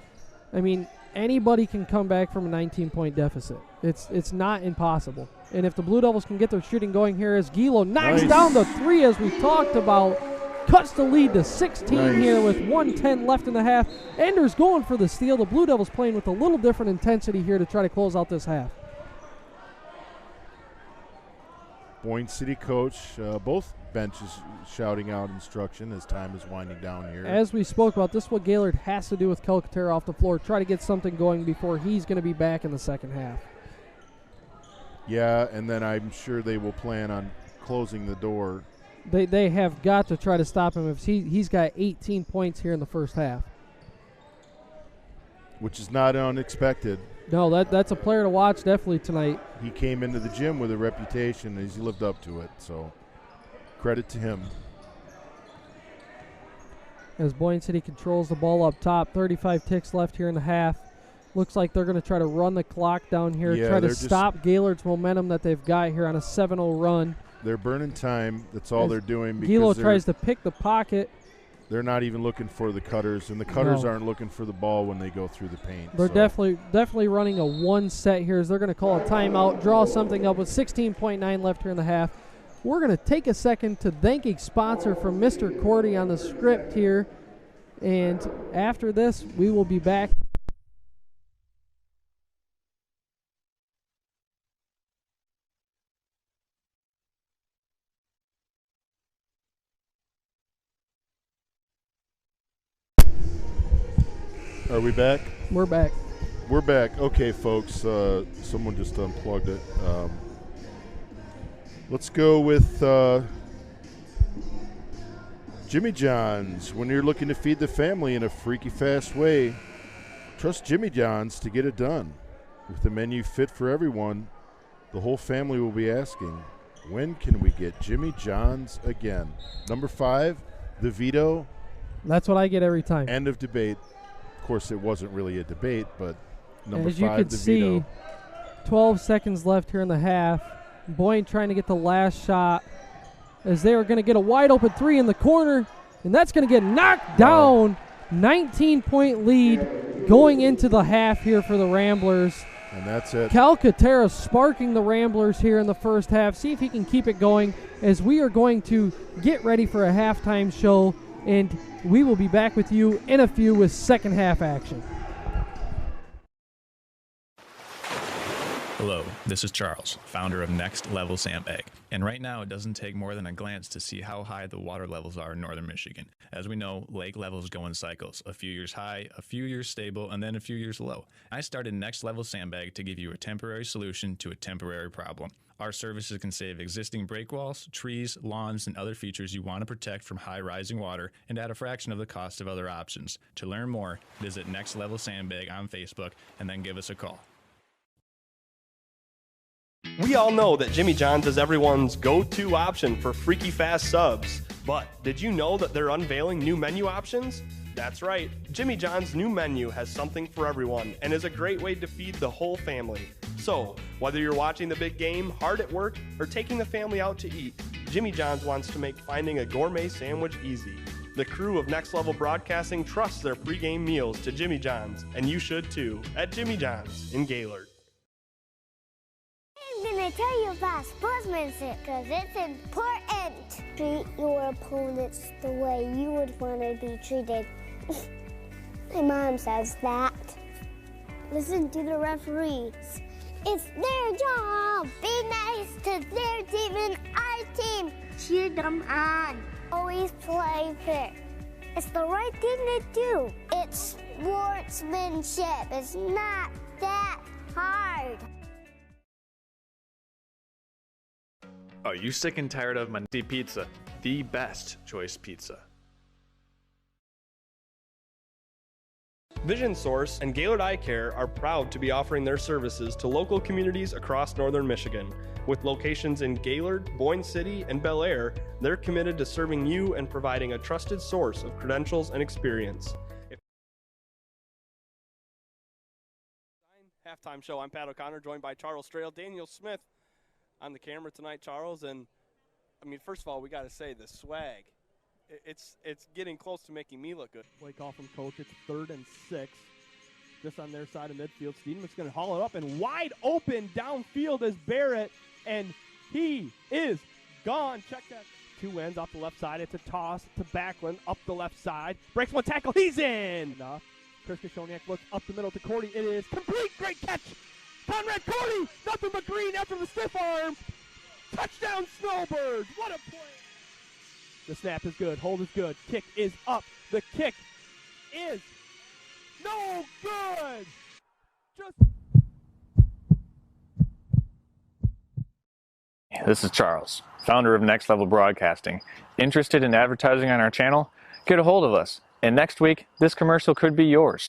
I mean, anybody can come back from a 19-point deficit. It's not impossible. And if the Blue Devils can get their shooting going here as Gaylord knocks down the three as we talked about, cuts the lead to 16 here with 1:10 left in the half. Enders going for the steal. The Blue Devils playing with a little different intensity here to try to close out this half. Boyne City coach, both benches shouting out instruction as time is winding down here. As we spoke about, this is what Gaylord has to do with Calcaterra off the floor, try to get something going before he's going to be back in the second half. Yeah, and then I'm sure they will plan on closing the door. They have got to try to stop him. If he's got 18 points here in the first half. Which is not unexpected. No, that's a player to watch definitely tonight. He came into the gym with a reputation, and he's lived up to it, so credit to him. As Boyne City controls the ball up top, 35 ticks left here in the half. Looks like they're going to try to run the clock down here, try to stop Gaylord's momentum that they've got here on a 7-0 run. They're burning time. That's all they're doing. Because Gaylord tries to pick the pocket. They're not even looking for the cutters, and the cutters aren't looking for the ball when they go through the paint. They're definitely running a one set here as they're going to call a timeout, draw something up with 16.9 left here in the half. We're going to take a second to thank a sponsor from Mr. Cordy on the script here, and after this, we will be back. Are we back? We're back. We're back. Okay, folks. Someone just unplugged it. Let's go with Jimmy John's. When you're looking to feed the family in a freaky fast way, trust Jimmy John's to get it done. With the menu fit for everyone, the whole family will be asking, when can we get Jimmy John's again? Number 5, the veto. That's what I get every time. End of debate. Of course, it wasn't really a debate, but number As you 5, could the see, veto. 12 seconds left here in the half. Boyne trying to get the last shot as they are going to get a wide open three in the corner, and that's going to get knocked down. 19-point lead going into the half here for the Ramblers. And that's it. Calcaterra sparking the Ramblers here in the first half. See if he can keep it going as we are going to get ready for a halftime show, and we will be back with you in a few with second half action. Hello, this is Charles, founder of Next Level Sandbag. And right now, it doesn't take more than a glance to see how high the water levels are in northern Michigan. As we know, lake levels go in cycles, a few years high, a few years stable, and then a few years low. I started Next Level Sandbag to give you a temporary solution to a temporary problem. Our services can save existing break walls, trees, lawns, and other features you want to protect from high rising water and at a fraction of the cost of other options. To learn more, visit Next Level Sandbag on Facebook and then give us a call. We all know that Jimmy John's is everyone's go-to option for freaky fast subs, but did you know that they're unveiling new menu options? That's right, Jimmy John's new menu has something for everyone and is a great way to feed the whole family. So, whether you're watching the big game, hard at work, or taking the family out to eat, Jimmy John's wants to make finding a gourmet sandwich easy. The crew of Next Level Broadcasting trusts their pregame meals to Jimmy John's, and you should too, at Jimmy John's in Gaylord. I'm gonna tell you about sportsmanship because it's important. Treat your opponents the way you would want to be treated. My mom says that. Listen to the referees. It's their job. Be nice to their team and our team. Cheer them on. Always play fair. It's the right thing to do. It's sportsmanship. It's not that hard. Are you sick and tired of Monday Pizza, the best choice pizza? Vision Source and Gaylord Eye Care are proud to be offering their services to local communities across northern Michigan. With locations in Gaylord, Boyne City, and Bel Air, they're committed to serving you and providing a trusted source of credentials and experience. Halftime show. I'm Pat O'Connor, joined by Charles Strail, Daniel Smith on the camera tonight, Charles. And I mean, first of all, we got to say the swag. It's getting close to making me look good. Play call from coach. It's 3rd and 6. Just on their side of midfield. Stiedeman's going to haul it up and wide open downfield is Barrett, and he is gone. Check that. 2 ends off the left side. It's a toss to Backlund up the left side. Breaks one tackle. He's in. Enough. Chris Kashoniak looks up the middle to Cordy. It is complete. Great catch. Conrad Cordy. Nothing but green after the stiff arm. Touchdown Snowbirds. What a play. The snap is good. Hold is good. Kick is up. The kick is no good. This is Charles, founder of Next Level Broadcasting. Interested in advertising on our channel? Get a hold of us. And next week, this commercial could be yours.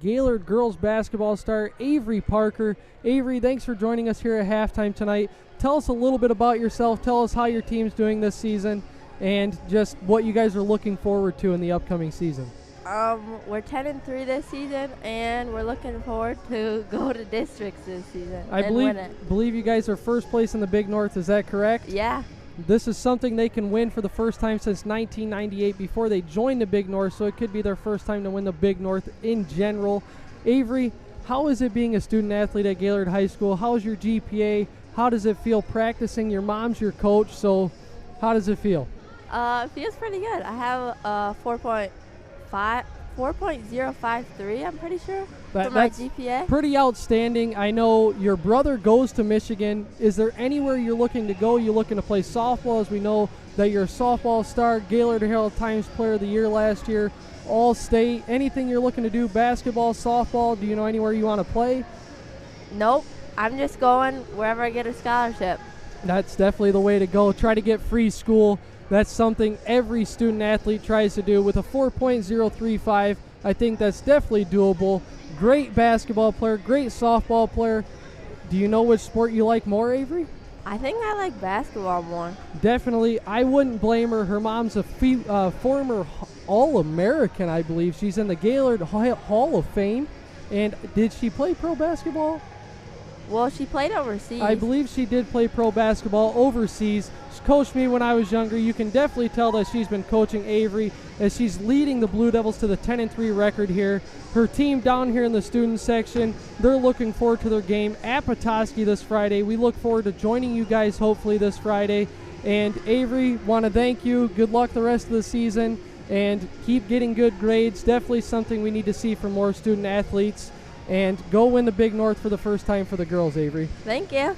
Gaylord girls basketball star Avery Parker. Avery, thanks for joining us here at halftime tonight. Tell us a little bit about yourself. Tell us how your team's doing this season and just what you guys are looking forward to in the upcoming season. We're 10-3 this season, and we're looking forward to go to districts this season and win it. believe you guys are first place in the Big North. Is that correct? Yeah. This is something they can win for the first time since 1998 before they joined the Big North, so it could be their first time to win the Big North in general. Avery, how is it being a student athlete at Gaylord High School? How's your GPA? How does it feel practicing? Your mom's your coach, so how does it feel? It feels pretty good. I have a 4.053, I'm pretty sure, for my GPA. Pretty outstanding. I know your brother goes to Michigan. Is there anywhere you're looking to go? You looking to play softball, as we know that you're a softball star, Gaylord Herald Times Player of the Year last year, All-State. Anything you're looking to do, basketball, softball? Do you know anywhere you want to play? Nope. I'm just going wherever I get a scholarship. That's definitely the way to go. Try to get free school. That's something every student athlete tries to do. With a 4.035, I think that's definitely doable. Great basketball player, great softball player. Do you know which sport you like more, Avery? I think I like basketball more. Definitely. I wouldn't blame her. Her mom's a former All-American, I believe. She's in the Gaylord Hall of Fame. And did she play pro basketball? Well, she played overseas. I believe she did play pro basketball overseas. She coached me when I was younger. You can definitely tell that she's been coaching Avery as she's leading the Blue Devils to the 10-3 record here. Her team down here in the student section, they're looking forward to their game at Petoskey this Friday. We look forward to joining you guys hopefully this Friday. And Avery, want to thank you. Good luck the rest of the season and keep getting good grades. Definitely something we need to see from more student athletes. And go win the Big North for the first time for the girls, Avery. Thank you.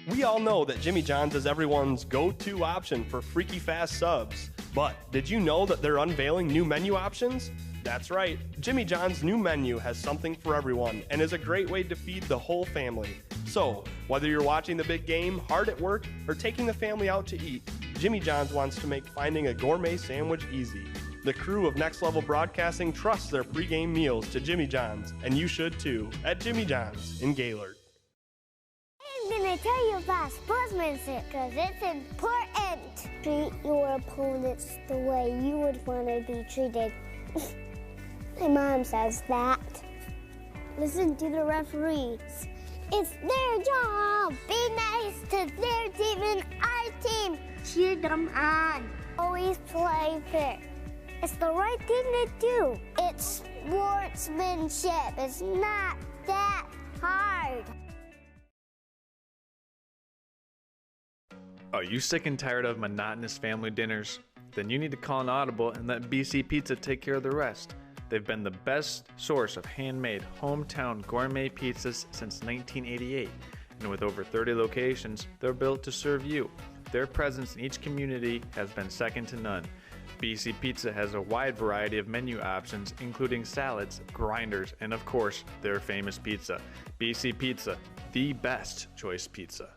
We all know that Jimmy John's is everyone's go-to option for freaky fast subs. But did you know that they're unveiling new menu options? That's right, Jimmy John's new menu has something for everyone and is a great way to feed the whole family. So, whether you're watching the big game, hard at work, or taking the family out to eat, Jimmy John's wants to make finding a gourmet sandwich easy. The crew of Next Level Broadcasting trusts their pregame meals to Jimmy John's, and you should too, at Jimmy John's in Gaylord. I'm gonna tell you about sportsmanship because it's important. Treat your opponents the way you would want to be treated. My mom says that. Listen to the referees. It's their job. Be nice to their team and our team. Cheer them on. Always play fair. It's the right thing to do. It's sportsmanship. It's not that hard. Are you sick and tired of monotonous family dinners? Then you need to call an audible and let BC Pizza take care of the rest. They've been the best source of handmade, hometown gourmet pizzas since 1988. And with over 30 locations, they're built to serve you. Their presence in each community has been second to none. BC Pizza has a wide variety of menu options, including salads, grinders, and of course, their famous pizza. BC Pizza, the best choice pizza.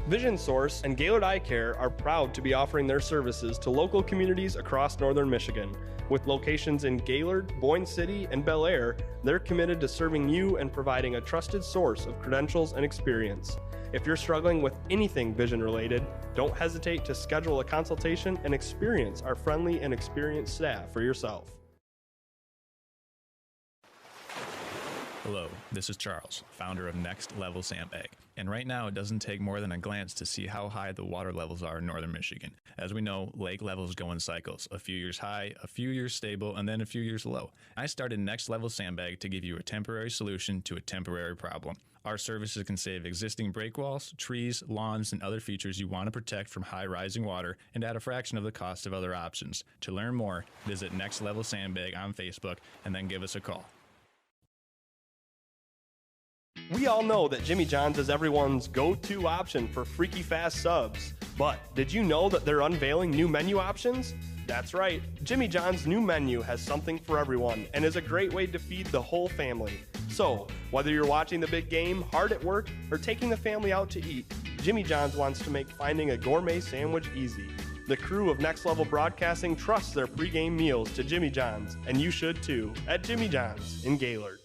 Vision Source and Gaylord Eye Care are proud to be offering their services to local communities across northern Michigan. With locations in Gaylord, Boyne City, and Bel Air, they're committed to serving you and providing a trusted source of credentials and experience. If you're struggling with anything vision related, don't hesitate to schedule a consultation and experience our friendly and experienced staff for yourself. Hello, this is Charles, founder of Next Level Sandbag. And right now, it doesn't take more than a glance to see how high the water levels are in northern Michigan. As we know, lake levels go in cycles, a few years high, a few years stable, and then a few years low. I started Next Level Sandbag to give you a temporary solution to a temporary problem. Our services can save existing break walls, trees, lawns, and other features you want to protect from high rising water and at a fraction of the cost of other options. To learn more, visit Next Level Sandbag on Facebook and then give us a call. We all know that Jimmy John's is everyone's go-to option for freaky fast subs. But did you know that they're unveiling new menu options? That's right, Jimmy John's new menu has something for everyone and is a great way to feed the whole family. So, whether you're watching the big game, hard at work, or taking the family out to eat, Jimmy John's wants to make finding a gourmet sandwich easy. The crew of Next Level Broadcasting trusts their pregame meals to Jimmy John's, and you should too, at Jimmy John's in Gaylord.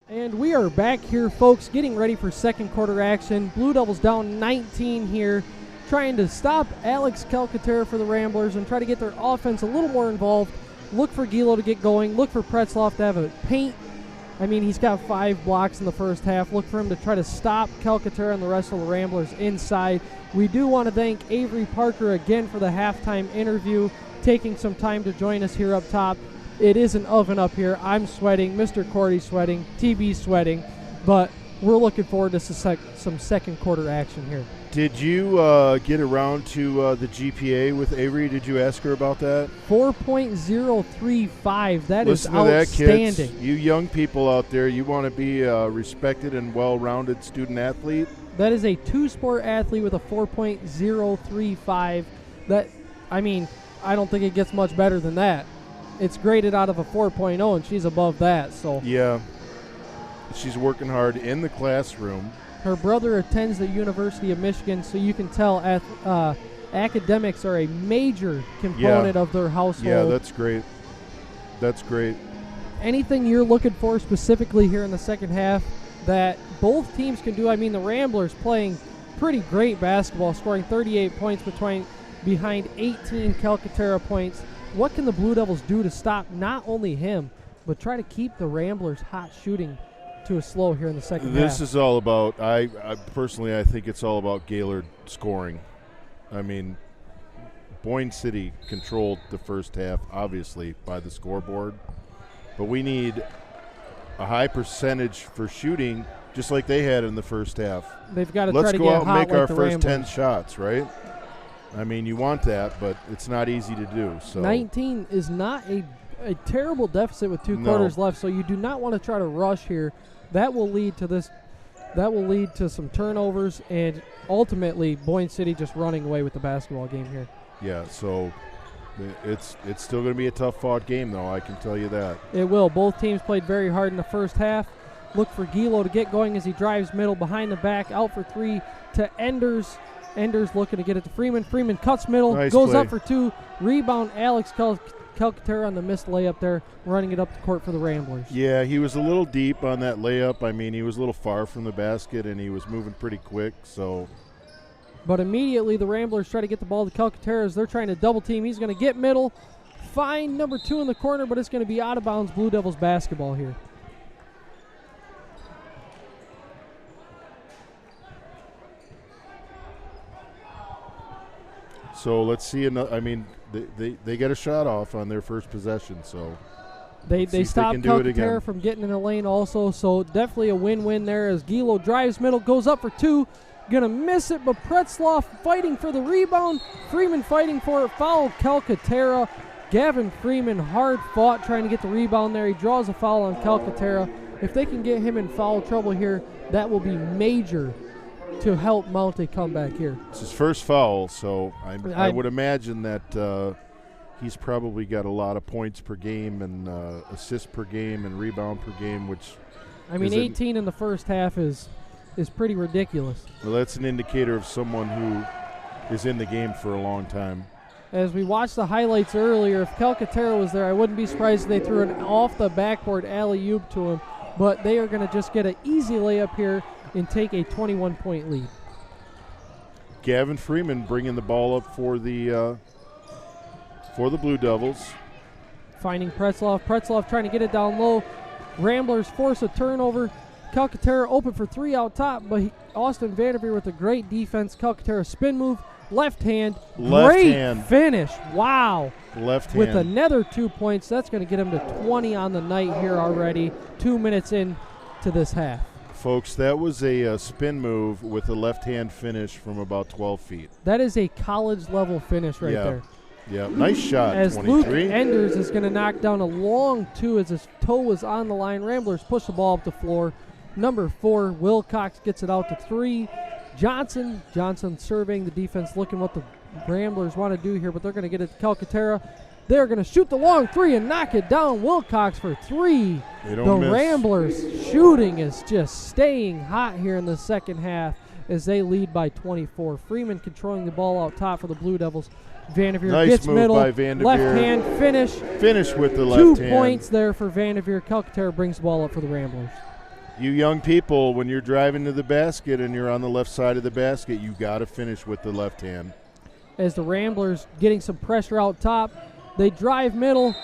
And we are back here, folks, getting ready for second quarter action. Blue Devils down 19 here, trying to stop Alex Calcaterra for the Ramblers and try to get their offense a little more involved. Look for Gilo to get going. Look for Pretzloff to have a paint. I mean, he's got 5 blocks in the first half. Look for him to try to stop Calcaterra and the rest of the Ramblers inside. We do want to thank Avery Parker again for the halftime interview, taking some time to join us here up top. It is an oven up here. I'm sweating. Mr. Cordy's sweating. TB's sweating. But we're looking forward to some second quarter action here. Did you get around to the GPA with Avery? Did you ask her about that? 4.035. That Listen is to that, outstanding. kids. You young people out there, you want to be a respected and well-rounded student athlete? That is a two-sport athlete with a 4.035. That, I mean, I don't think it gets much better than that. It's graded out of a 4.0, and she's above that. So yeah, she's working hard in the classroom. Her brother attends the University of Michigan, so you can tell academics are a major component of their household. Yeah, that's great. That's great. Anything you're looking for specifically here in the second half that both teams can do? I mean, the Ramblers playing pretty great basketball, scoring 38 points behind 18 Calcaterra points. What can the Blue Devils do to stop not only him, but try to keep the Ramblers hot shooting to a slow here in the second half? This is all about, I personally, I think it's all about Gaylord scoring. I mean, Boyne City controlled the first half, obviously, by the scoreboard. But we need a high percentage for shooting, just like they had in the first half. They've got to Let's try to go get out and hot make like our the first Ramblers. 10 shots, right? I mean, you want that, but it's not easy to do. So 19 is not a terrible deficit with 2 No. quarters left, so you do not want to try to rush here. That will lead to this. That will lead to some turnovers and ultimately Boyne City just running away with the basketball game here. yeah, so it's still going to be a tough-fought game, though. I can tell you that. It will. Both teams played very hard in the first half. Look for Gaylord to get going as he drives middle, behind the back, out for 3 to Enders. Enders looking to get it to Freeman. Freeman cuts middle, Nice goes play. up for 2. Rebound, Alex Calcaterra on the missed layup there, running it up the court for the Ramblers. Yeah, he was a little deep on that layup. I mean, he was a little far from the basket, and he was moving pretty quick, so But immediately the Ramblers try to get the ball to Calcaterra as they're trying to double team. He's going to get middle, find number 2 in the corner, but it's going to be out of bounds Blue Devils basketball here. So let's see. I mean, they get a shot off on their first possession. So They let's see if stop can do it again. Calcaterra from getting in the lane also, so definitely a win-win there as Gaylord drives middle, goes up for 2, gonna miss it, but Pretzloff fighting for the rebound. Freeman fighting for it, fouled Calcaterra. Gavin Freeman hard fought trying to get the rebound there. He draws a foul on Calcaterra. If they can get him in foul trouble here, that will be major to help mount a comeback here. It's his first foul, so I would imagine that he's probably got a lot of points per game and assists per game and rebound per game, which I mean, is 18 in the first half is pretty ridiculous. well, that's an indicator of someone who is in the game for a long time. As we watched the highlights earlier, if Calcaterra was there, I wouldn't be surprised if they threw an off-the-backboard alley-oop to him. But they are going to just get an easy layup here and take a 21-point lead. Gavin Freeman bringing the ball up for the Blue Devils. Finding Pretzloff. Pretzloff trying to get it down low. Ramblers force a turnover. Calcaterra open for 3 out top, but Austin Vanderveer with a great defense. Calcaterra spin move. Left hand. Great finish. Wow. Left hand. With another 2 points, that's going to get him to 20 on the night here already. 2 minutes in to this half. Folks, that was a spin move with a left-hand finish from about 12 feet. That is a college-level finish right there. Yeah, nice shot, As 23. Luke Enders is going to knock down a long 2 as his toe was on the line. Ramblers push the ball up the floor. Number 4, Wilcox gets it out to 3. Johnson surveying the defense, looking what the Ramblers want to do here, but they're going to get it to Calcaterra. They're going to shoot the long 3 and knock it down. Wilcox for 3. The Ramblers shooting is just staying hot here in the second half as they lead by 24. Freeman controlling the ball out top for the Blue Devils. Vanderveer nice gets move middle, by Vanderveer. left hand finish. Finish with the left hand. 2 points there for Vanderveer. Calcaterra brings the ball up for the Ramblers. You young people, when you're driving to the basket and you're on the left side of the basket, you got to finish with the left hand. As the Ramblers getting some pressure out top, they drive middle,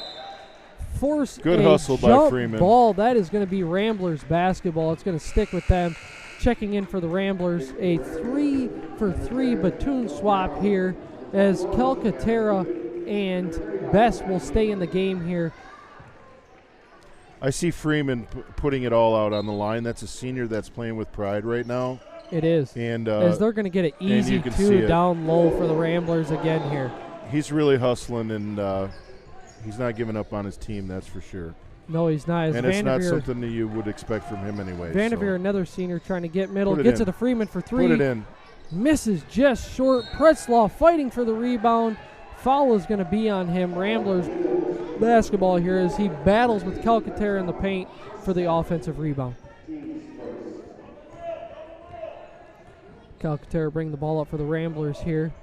force Good a hustle by jump Freeman. ball. That is going to be Ramblers basketball. It's going to stick with them. Checking in for the Ramblers, a 3-for-3 Batoon swap here as Calcaterra and Best will stay in the game here. I see Freeman putting it all out on the line. That's a senior that's playing with pride right now. It is. And as they're going to get an easy 2 down low for the Ramblers again here. He's really hustling, and he's not giving up on his team, that's for sure. No, he's not. And it's not something that you would expect from him anyway. Vanderveer, another senior, trying to get middle. Gets it to Freeman for 3. Put it in. Misses just short. Pretzloff fighting for the rebound. Foul is going to be on him. Ramblers basketball here as he battles with Calcaterra in the paint for the offensive rebound. Calcaterra bring the ball up for the Ramblers here.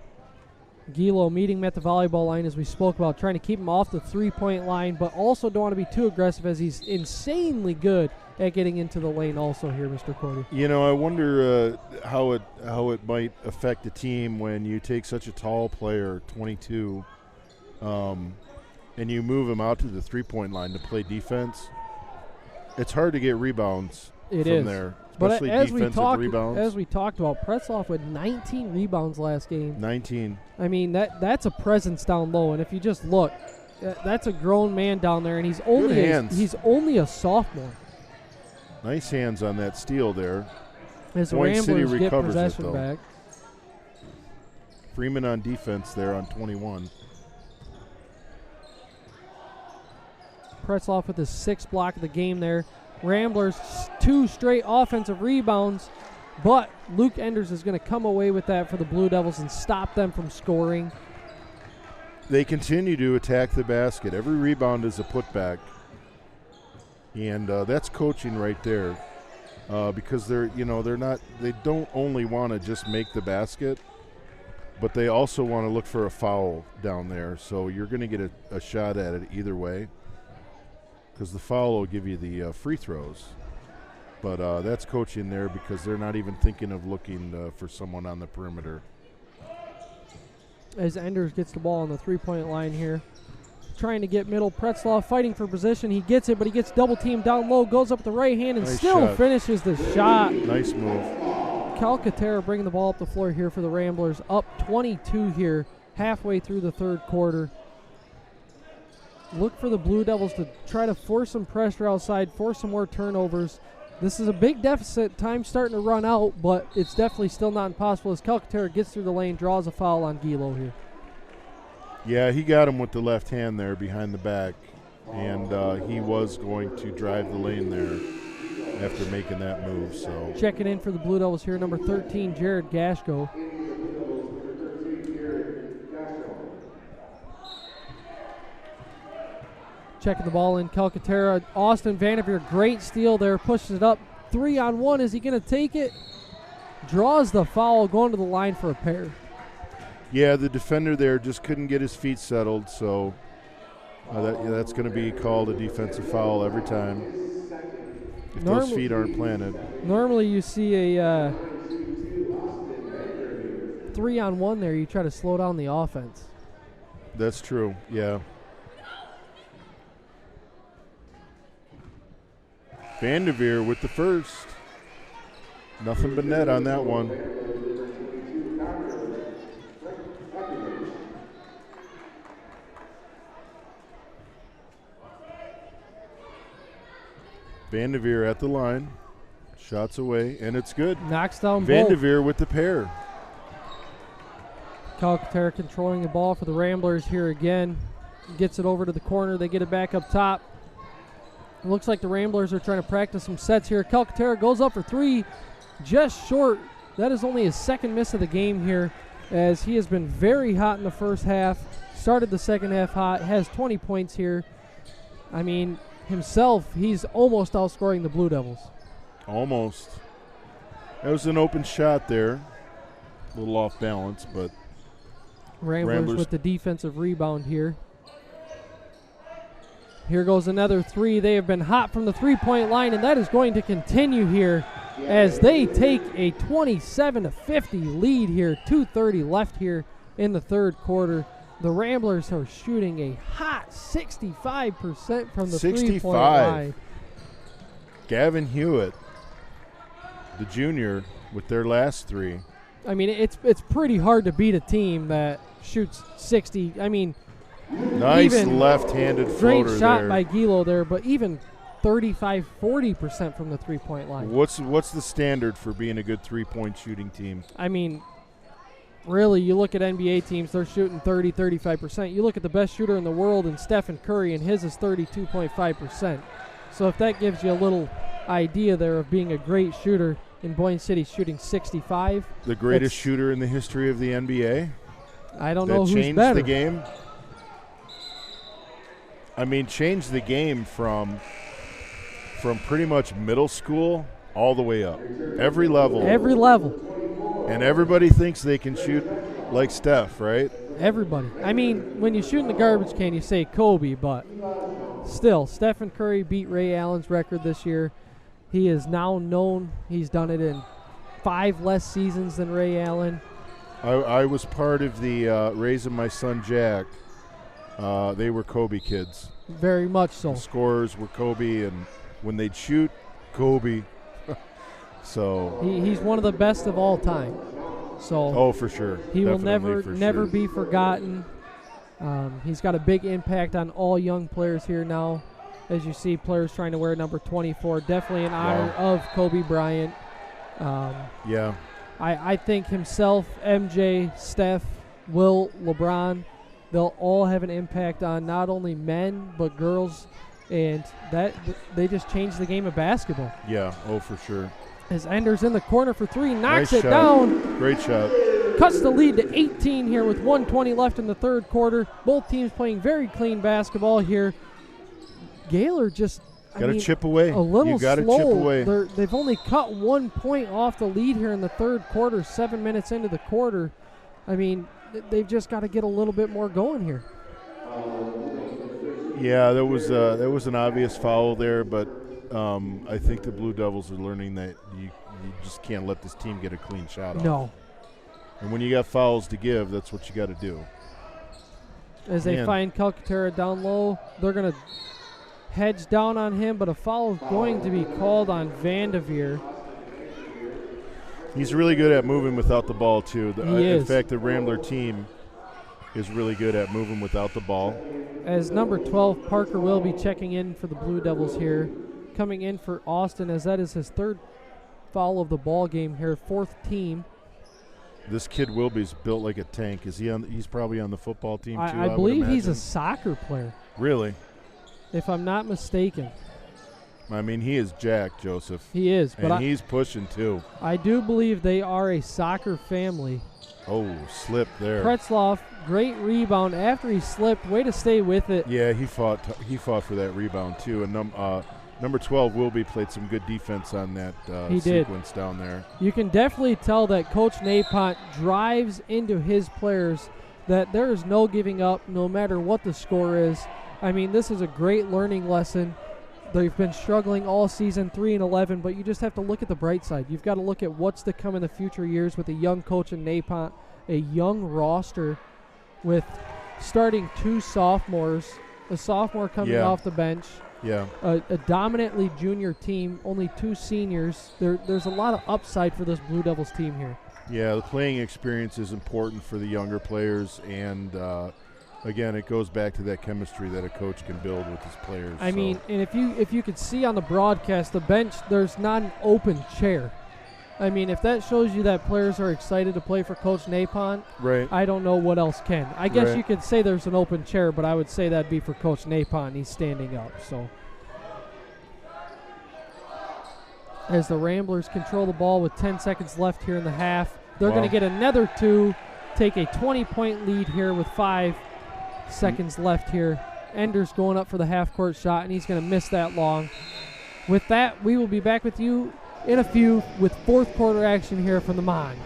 Gilo meeting him at the volleyball line, as we spoke about, trying to keep him off the three-point line, but also don't want to be too aggressive, as he's insanely good at getting into the lane also here, Mr. Cordy. You know, I wonder how it might affect the team when you take such a tall player, 22, and you move him out to the three-point line to play defense. It's hard to get rebounds from there. Especially but defensive rebounds. As we talked about, Pretzloff with 19 rebounds last game. 19. I mean, that's a presence down low. And if you just look, that's a grown man down there, and he's only a sophomore. Nice hands on that steal there. As the Boyne City Ramblers get recovers possession it, though. back. Freeman on defense there on 21. Pretzloff with his sixth block of the game there. Ramblers 2 straight offensive rebounds, but Luke Enders is going to come away with that for the Blue Devils and stop them from scoring. They continue to attack the basket. Every rebound is a putback, and that's coaching right there, because they don't only want to just make the basket, but they also want to look for a foul down there. So you're going to get a shot at it either way, because the foul will give you the free throws. But that's coaching there, because they're not even thinking of looking for someone on the perimeter. As Enders gets the ball on the three-point line here, trying to get middle. Pretzloff fighting for position. He gets it, but he gets double-teamed down low, goes up with the right hand, and Nice still shot. finishes the shot. Nice move. Calcaterra bringing the ball up the floor here for the Ramblers, up 22 here, halfway through the third quarter. Look for the Blue Devils to try to force some pressure outside, force some more turnovers. This is a big deficit. Time's starting to run out, but it's definitely still not impossible as Calcaterra gets through the lane, draws a foul on Gilo here. Yeah, he got him with the left hand there behind the back, and he was going to drive the lane there after making that move. So checking in for the Blue Devils here, number 13, Jared Gashko. Checking the ball in, Calcaterra. Austin Vanderveer, great steal there, pushes it up. 3-on-1, is he going to take it? Draws the foul, going to the line for a pair. yeah, the defender there just couldn't get his feet settled, so that's going to be called a defensive foul every time if those feet aren't planted. Normally you see a 3-on-1 there. You try to slow down the offense. That's true, yeah. Vanderveer with the first. Nothing but net on that one. Vanderveer at the line. Shots away, and it's good. Knocks down Vanderveer with the pair. Calcaterra controlling the ball for the Ramblers here again. Gets it over to the corner. They get it back up top. It looks like the Ramblers are trying to practice some sets here. Calcaterra goes up for three, just short. That is only his second miss of the game here, as he has been very hot in the first half. Started the second half hot, has 20 points here. I mean, himself, he's almost outscoring the Blue Devils. Almost. That was an open shot there. A little off balance, but Ramblers with the defensive rebound here. Here goes another three. They have been hot from the three-point line, and that is going to continue here as they take a 27-50 lead here. 2:30 left here in the third quarter. The Ramblers are shooting a hot 65% from the three-point line. Gavin Hewitt, the junior, with their last three. I mean, it's pretty hard to beat a team that shoots 60. I mean, nice left-handed floater great shot there. by Gilo there, but even 35-40% from the three-point line. What's the standard for being a good three-point shooting team? I mean, really, you look at NBA teams, they're shooting 30-35%. You look at the best shooter in the world in Stephen Curry, and his is 32.5%. So if that gives you a little idea there of being a great shooter, in Boyne City shooting 65. The greatest shooter in the history of the NBA? I don't know who's changed better. the game? I mean, changed the game from pretty much middle school all the way up. Every level. Every level. And everybody thinks they can shoot like Steph, right? Everybody. I mean, when you shoot in the garbage can, you say Kobe, but still, Stephen Curry beat Ray Allen's record this year. He is now known. He's done it in 5 less seasons than Ray Allen. I was part of the raising my son Jack. They were Kobe kids. Very much so. The scorers were Kobe, and when they'd shoot, Kobe. So he's one of the best of all time. So for sure. He will Definitely, never be forgotten. He's got a big impact on all young players here now. As you see, players trying to wear number 24. Definitely in honor of Kobe Bryant. Yeah. I think himself, MJ, Steph, Will, LeBron, they'll all have an impact on not only men but girls, and that they just changed the game of basketball. Yeah, for sure. As Ender's in the corner for 3, knocks Nice it shot. down. Great shot. Cuts the lead to 18 here with 1:20 left in the third quarter. Both teams playing very clean basketball here. Gaylord just Got to chip away. A little you got to slow. chip away. They've only cut 1 point off the lead here in the third quarter, 7 minutes into the quarter. I mean, they've just got to get a little bit more going here. Yeah, there was an obvious foul there, but I think the Blue Devils are learning that you just can't let this team get a clean shot off. No. And when you got fouls to give, that's what you got to do. As they find Calcaterra down low, they're going to hedge down on him, but a foul is going to be called on Vanderveer. He's really good at moving without the ball, too. He is. In fact, the Rambler team is really good at moving without the ball. As number 12, Parker will be checking in for the Blue Devils here. Coming in for Austin, as that is his 3rd foul of the ball game here, 4th team. This kid Wilby's built like a tank. Is he on? He's probably on the football team, too, I would believe he's a imagine. soccer player. Really? If I'm not mistaken. I mean, he is jacked, Joseph. He is. But and he's pushing, too. I do believe they are a soccer family. Oh, slip there. Pretzloff, great rebound after he slipped. Way to stay with it. Yeah, he fought for that rebound, too. And number 12, Wilby, played some good defense on that sequence down there. You can definitely tell that Coach Napont drives into his players that there is no giving up no matter what the score is. I mean, this is a great learning lesson. They've been struggling all season, 3-11, but you just have to look at the bright side. You've got to look at what's to come in the future years with a young coach in Napont, a young roster with starting 2 sophomores, a sophomore coming off the bench, a dominantly junior team, only 2 seniors. There's a lot of upside for this Blue Devils team here. Yeah, the playing experience is important for the younger players, and again, it goes back to that chemistry that a coach can build with his players. I mean, and if you could see on the broadcast, the bench, there's not an open chair. I mean, if that shows you that players are excited to play for Coach Napont, right, I don't know what else can. I guess you could say there's an open chair, but I would say that'd be for Coach Napont. He's standing up. So, as the Ramblers control the ball with 10 seconds left here in the half, they're going to get another 2, take a 20-point lead here with 5 seconds left here. Ender's going up for the half-court shot, and he's going to miss that long. With that, we will be back with you in a few with 4th quarter action here from the Monge.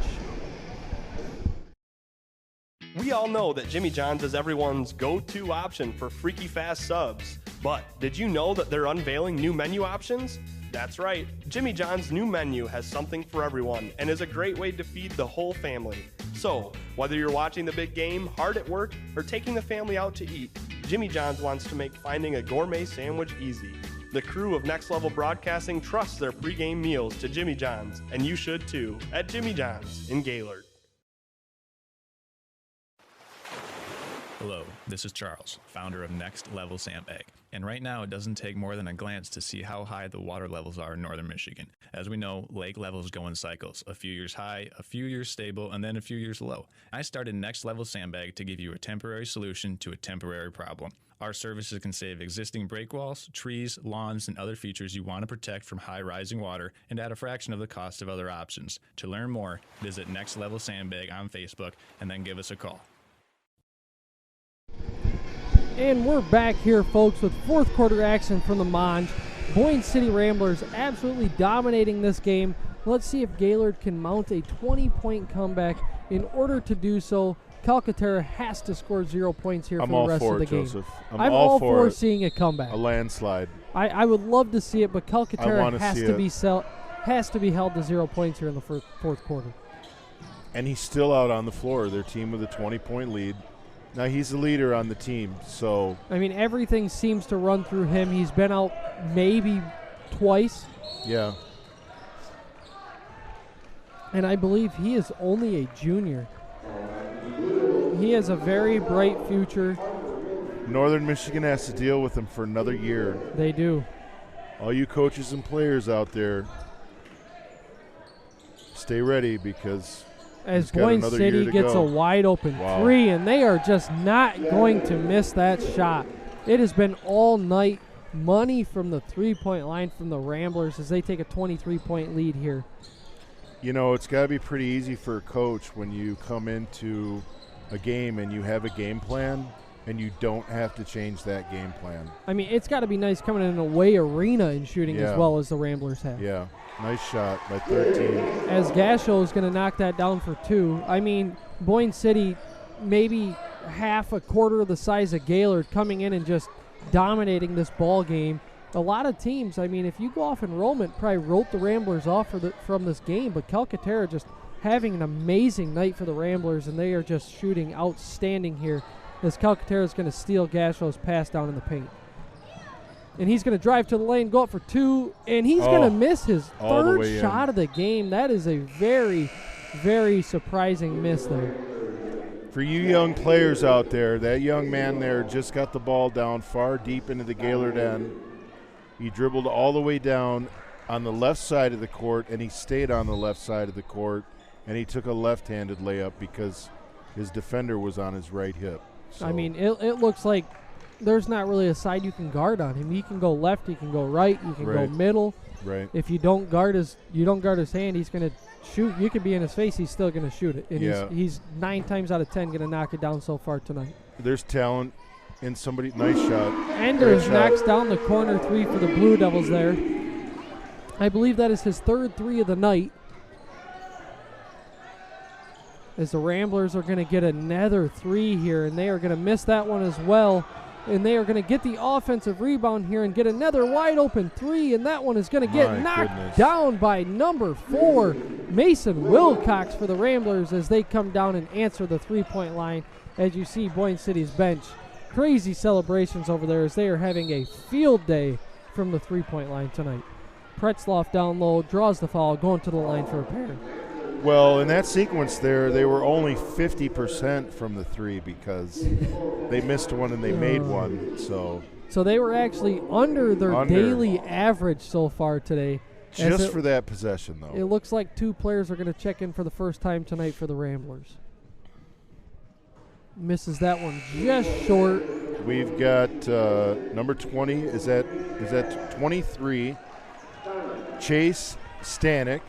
We all know that Jimmy John's is everyone's go-to option for freaky fast subs. But did you know that they're unveiling new menu options? That's right, Jimmy John's new menu has something for everyone and is a great way to feed the whole family. So, whether you're watching the big game, hard at work, or taking the family out to eat, Jimmy John's wants to make finding a gourmet sandwich easy. The crew of Next Level Broadcasting trusts their pregame meals to Jimmy John's, and you should too, at Jimmy John's in Gaylord. Hello, this is Charles, founder of Next Level Sandbag. And right now, it doesn't take more than a glance to see how high the water levels are in northern Michigan. As we know, lake levels go in cycles, a few years high, a few years stable, and then a few years low. I started Next Level Sandbag to give you a temporary solution to a temporary problem. Our services can save existing break walls, trees, lawns, and other features you want to protect from high rising water and at a fraction of the cost of other options. To learn more, visit Next Level Sandbag on Facebook and then give us a call. And we're back here, folks, with 4th quarter action from the Monge. Boyne City Ramblers absolutely dominating this game. Let's see if Gaylord can mount a 20-point comeback. In order to do so, Calcaterra has to score 0 points here for the rest of the game. Joseph. I'm all for seeing a comeback. A landslide. I would love to see it, but Calcaterra has to be held to 0 points here in the fourth quarter. And he's still out on the floor. Their team with a 20-point lead. Now, he's the leader on the team, so. I mean, everything seems to run through him. He's been out maybe twice. Yeah. And I believe he is only a junior. He has a very bright future. Northern Michigan has to deal with him for another year. They do. All you coaches and players out there, stay ready because as Boyne City gets a wide open three, and they are just not going to miss that shot. It has been all night money from the three-point line from the Ramblers as they take a 23-point lead here. You know, it's got to be pretty easy for a coach when you come into a game and you have a game plan and you don't have to change that game plan. I mean, it's got to be nice coming in an away arena and shooting as well as the Ramblers have. Yeah, nice shot by 13. As Gasho is going to knock that down for 2. I mean, Boyne City maybe half a quarter of the size of Gaylord coming in and just dominating this ball game. A lot of teams, I mean, if you go off enrollment, probably wrote the Ramblers off from this game, but Calcaterra just having an amazing night for the Ramblers, and they are just shooting outstanding here as Calcaterra is going to steal Gasho's pass down in the paint. And he's going to drive to the lane, go up for 2, and he's going to miss his third shot of the game. That is a very, very surprising miss there. For you young players out there, that young man there just got the ball down far deep into the Gaylord end. He dribbled all the way down on the left side of the court, and he stayed on the left side of the court, and he took a left-handed layup because his defender was on his right hip. So. I mean, it looks like there's not really a side you can guard on him. He can go left, he can go right, he can go middle. Right. If you don't guard his hand, he's going to shoot. You could be in his face, he's still going to shoot it. And he's 9 times out of 10 going to knock it down so far tonight. There's talent in somebody. Nice shot. Enders knocks down the corner 3 for the Blue Devils there. I believe that is his 3rd 3 of the night. As the Ramblers are going to get another 3 here, and they are going to miss that one as well. And they are going to get the offensive rebound here and get another wide open 3, and that one is going to get knocked down by number 4, Mason Wilcox for the Ramblers as they come down and answer the 3-point line. As you see Boyne City's bench, crazy celebrations over there as they are having a field day from the 3-point line tonight. Pretzloff down low, draws the foul, going to the line for a pair. Well, in that sequence there, they were only 50% from the 3 because they missed one and they made one. So they were actually under their daily average so far today. Just for that possession, though. It looks like 2 players are going to check in for the first time tonight for the Ramblers. Misses that one just short. We've got number 20. Is that 23? Chase Stanek.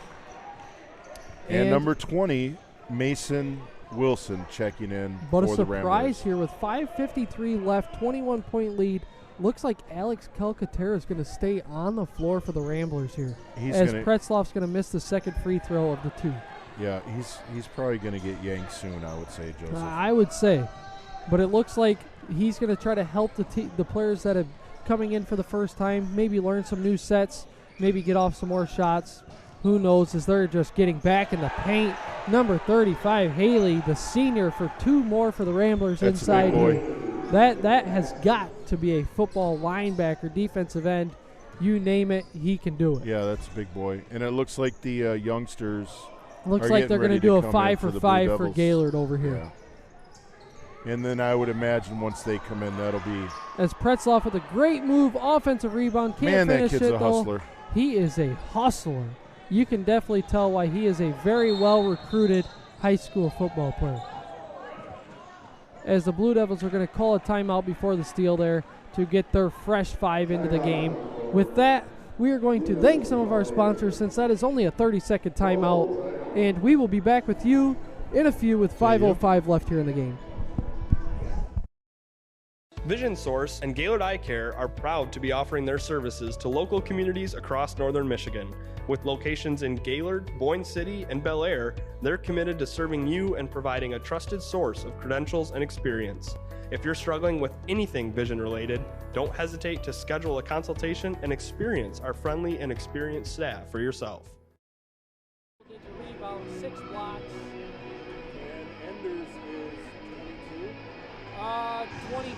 And number 20, Mason Wilson checking in for the Ramblers. But a surprise here with 5:53 left, 21-point lead. Looks like Alex Calcaterra is going to stay on the floor for the Ramblers here. As Pretzloff's going to miss the second free throw of the 2. Yeah, he's probably going to get yanked soon, I would say, Joseph. I would say. But it looks like he's going to try to help the players that are coming in for the first time, maybe learn some new sets, maybe get off some more shots. Who knows, as they're just getting back in the paint. Number 35, Haley, the senior, for 2 more for the Ramblers. That's inside here. That has got to be a football linebacker, defensive end. You name it, he can do it. Yeah, that's a big boy. And it looks like the youngsters looks like they're going to do a 5 for 5 for Gaylord over here. Yeah. And then I would imagine once they come in, that'll be. As Pretzloff with a great move, offensive rebound. Can't finish that kid's a hustler. He is a hustler. You can definitely tell why he is a very well-recruited high school football player. As the Blue Devils are going to call a timeout before the steal there to get their fresh 5 into the game. With that, we are going to thank some of our sponsors since that is only a 30-second timeout. And we will be back with you in a few with 5:05 left here in the game. Vision Source and Gaylord Eye Care are proud to be offering their services to local communities across northern Michigan. With locations in Gaylord, Boyne City, and Bel Air, they're committed to serving you and providing a trusted source of credentials and experience. If you're struggling with anything vision related, don't hesitate to schedule a consultation and experience our friendly and experienced staff for yourself. Get your rebound, 6 blocks. And Enders is 23.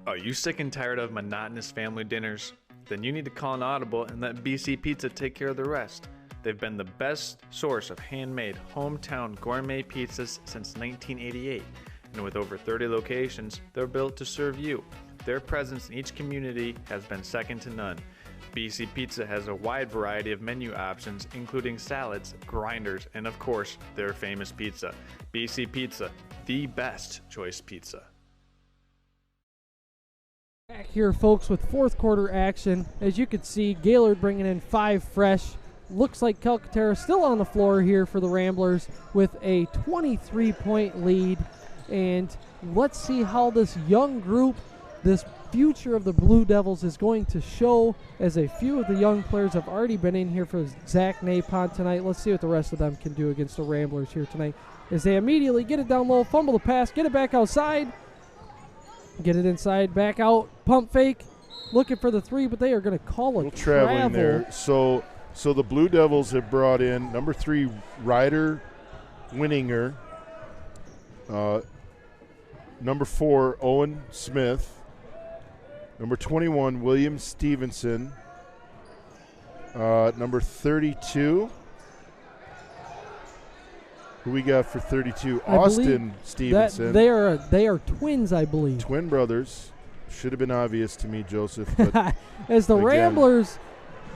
Are you sick and tired of monotonous family dinners? Then you need to call an audible and let BC Pizza take care of the rest. They've been the best source of handmade, hometown gourmet pizzas since 1988. And with over 30 locations, they're built to serve you. Their presence in each community has been second to none. BC Pizza has a wide variety of menu options, including salads, grinders, and of course, their famous pizza. BC Pizza, the best choice pizza. Back here, folks, with fourth quarter action. As you can see, Gaylord bringing in 5 fresh. Looks like Calcaterra still on the floor here for the Ramblers with a 23-point lead. And let's see how this young group, this future of the Blue Devils, is going to show, as a few of the young players have already been in here for Zach Napon tonight. Let's see what the rest of them can do against the Ramblers here tonight, as they immediately get it down low, fumble the pass, get it back outside, get it inside, back out, pump fake, looking for the 3, but they are going to call a traveling there. So the Blue Devils have brought in number 3 Ryder Winninger, number 4 Owen Smith, number 21 William Stevenson, number 32. Who we got for 32? Austin Stevenson. They are twins, I believe. Twin brothers. Should have been obvious to me, Joseph. But as the Ramblers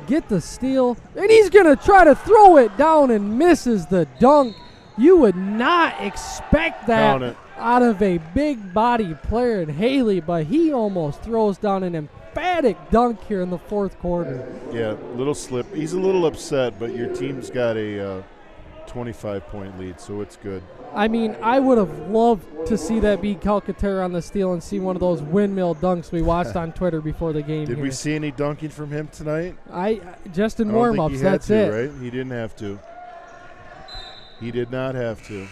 get the steal, and he's going to try to throw it down and misses the dunk. You would not expect that out of a big body player in Haley, but he almost throws down an emphatic dunk here in the fourth quarter. Yeah, little slip. He's a little upset, but your team's got a 25-point lead, so it's good. I mean, I would have loved to see that be Calcaterra on the steal and see one of those windmill dunks we watched on Twitter before the game. Did we see any dunking from him tonight? Just in warm-ups, that's it. Right? He didn't have to. He did not have to.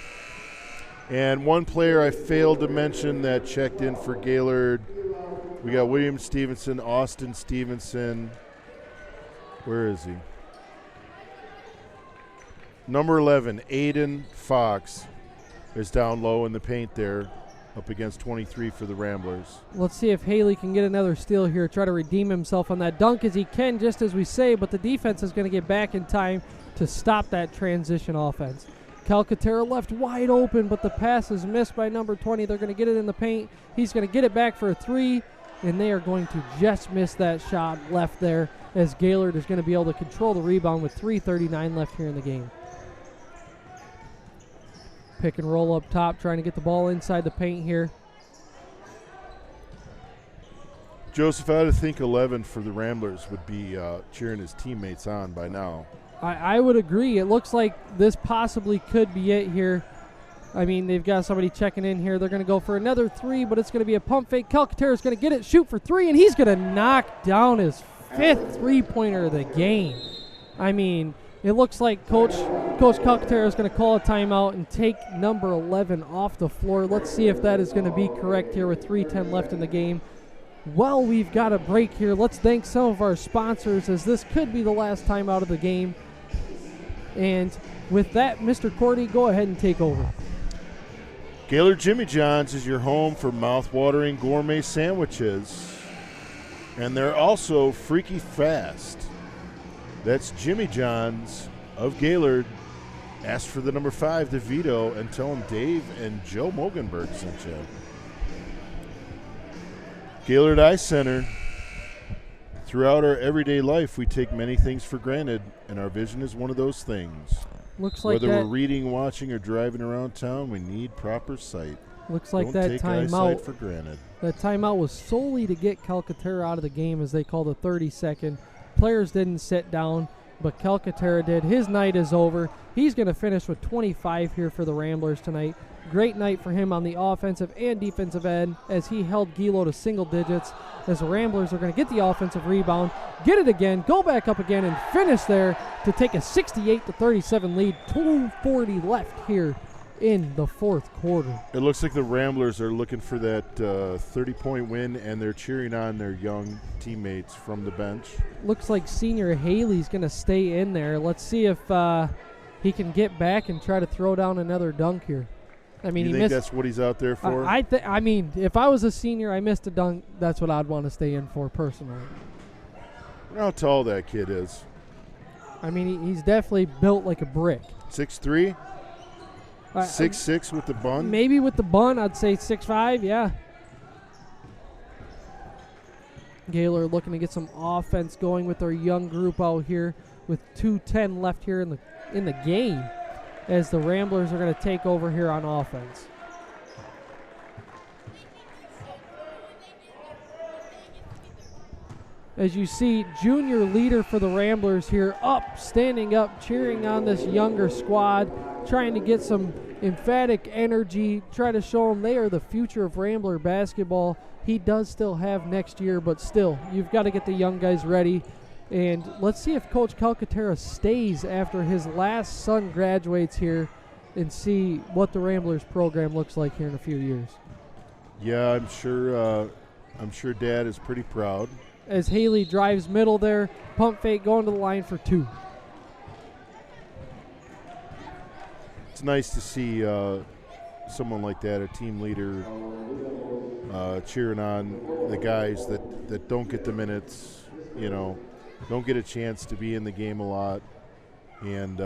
And one player I failed to mention that checked in for Gaylord, we got William Stevenson, Austin Stevenson. Where is he? Number 11, Aiden Fox, is down low in the paint there, up against 23 for the Ramblers. Let's see if Haley can get another steal here, try to redeem himself on that dunk as he can, just as we say, but the defense is going to get back in time to stop that transition offense. Calcaterra left wide open, but the pass is missed by number 20. They're going to get it in the paint. He's going to get it back for a 3, and they are going to just miss that shot left there, as Gaylord is going to be able to control the rebound with 3:39 left here in the game. Pick and roll up top, trying to get the ball inside the paint here. Joseph, I would think 11 for the Ramblers would be cheering his teammates on by now. I would agree. It looks like this possibly could be it here. I mean, they've got somebody checking in here. They're going to go for another 3, but it's going to be a pump fake. Calcaterra's going to get it, shoot for 3, and he's going to knock down his 5th three-pointer of the game. I mean, it looks like Coach Calcaterra is going to call a timeout and take number 11 off the floor. Let's see if that is going to be correct here with 3:10 left in the game. Well, we've got a break here. Let's thank some of our sponsors, as this could be the last time out of the game. And with that, Mr. Cordy, go ahead and take over. Gaylord Jimmy John's is your home for mouth-watering gourmet sandwiches. And they're also freaky fast. That's Jimmy John's of Gaylord. Ask for the number 5, DeVito, and tell him Dave and Joe Mogenberg sent you. Gaylord Eye Center. Throughout our everyday life, we take many things for granted, and our vision is one of those things. Looks like Whether we're reading, watching, or driving around town, we need proper sight. Looks like Don't that take timeout eyesight for granted. That timeout was solely to get Calcaterra out of the game, as they called a 30-second. Players didn't sit down, but Calcaterra did. His night is over. He's going to finish with 25 here for the Ramblers tonight. Great night for him on the offensive and defensive end as he held Gaylord to single digits, as the Ramblers are going to get the offensive rebound, get it again, go back up again, and finish there to take a 68-37 lead. 2:40 left here in the fourth quarter. It looks like the Ramblers are looking for that 30-point win, and they're cheering on their young teammates from the bench. Looks like senior Haley's going to stay in there. Let's see if he can get back and try to throw down another dunk here. I mean, you he think missed. that's what he's out there for? I mean, if I was a senior, I missed a dunk. That's what I'd want to stay in for personally. How tall that kid is? I mean, he's definitely built like a brick. 6'3", 6'6" with the bun. Maybe with the bun, I'd say 6'5". Yeah. Gaylord looking to get some offense going with their young group out here, with 2:10 left here in the game, as the Ramblers are going to take over here on offense. As you see, junior leader for the Ramblers here, standing up, cheering on this younger squad, trying to get some emphatic energy, try to show them they are the future of Rambler basketball. He does still have next year, but still, you've got to get the young guys ready. And let's see if Coach Calcaterra stays after his last son graduates here, and see what the Ramblers program looks like here in a few years. Yeah, I'm sure Dad is pretty proud. As Haley drives middle there, pump fake going to the line for two. It's nice to see someone like that, a team leader, cheering on the guys that don't get the minutes, don't get a chance to be in the game a lot. And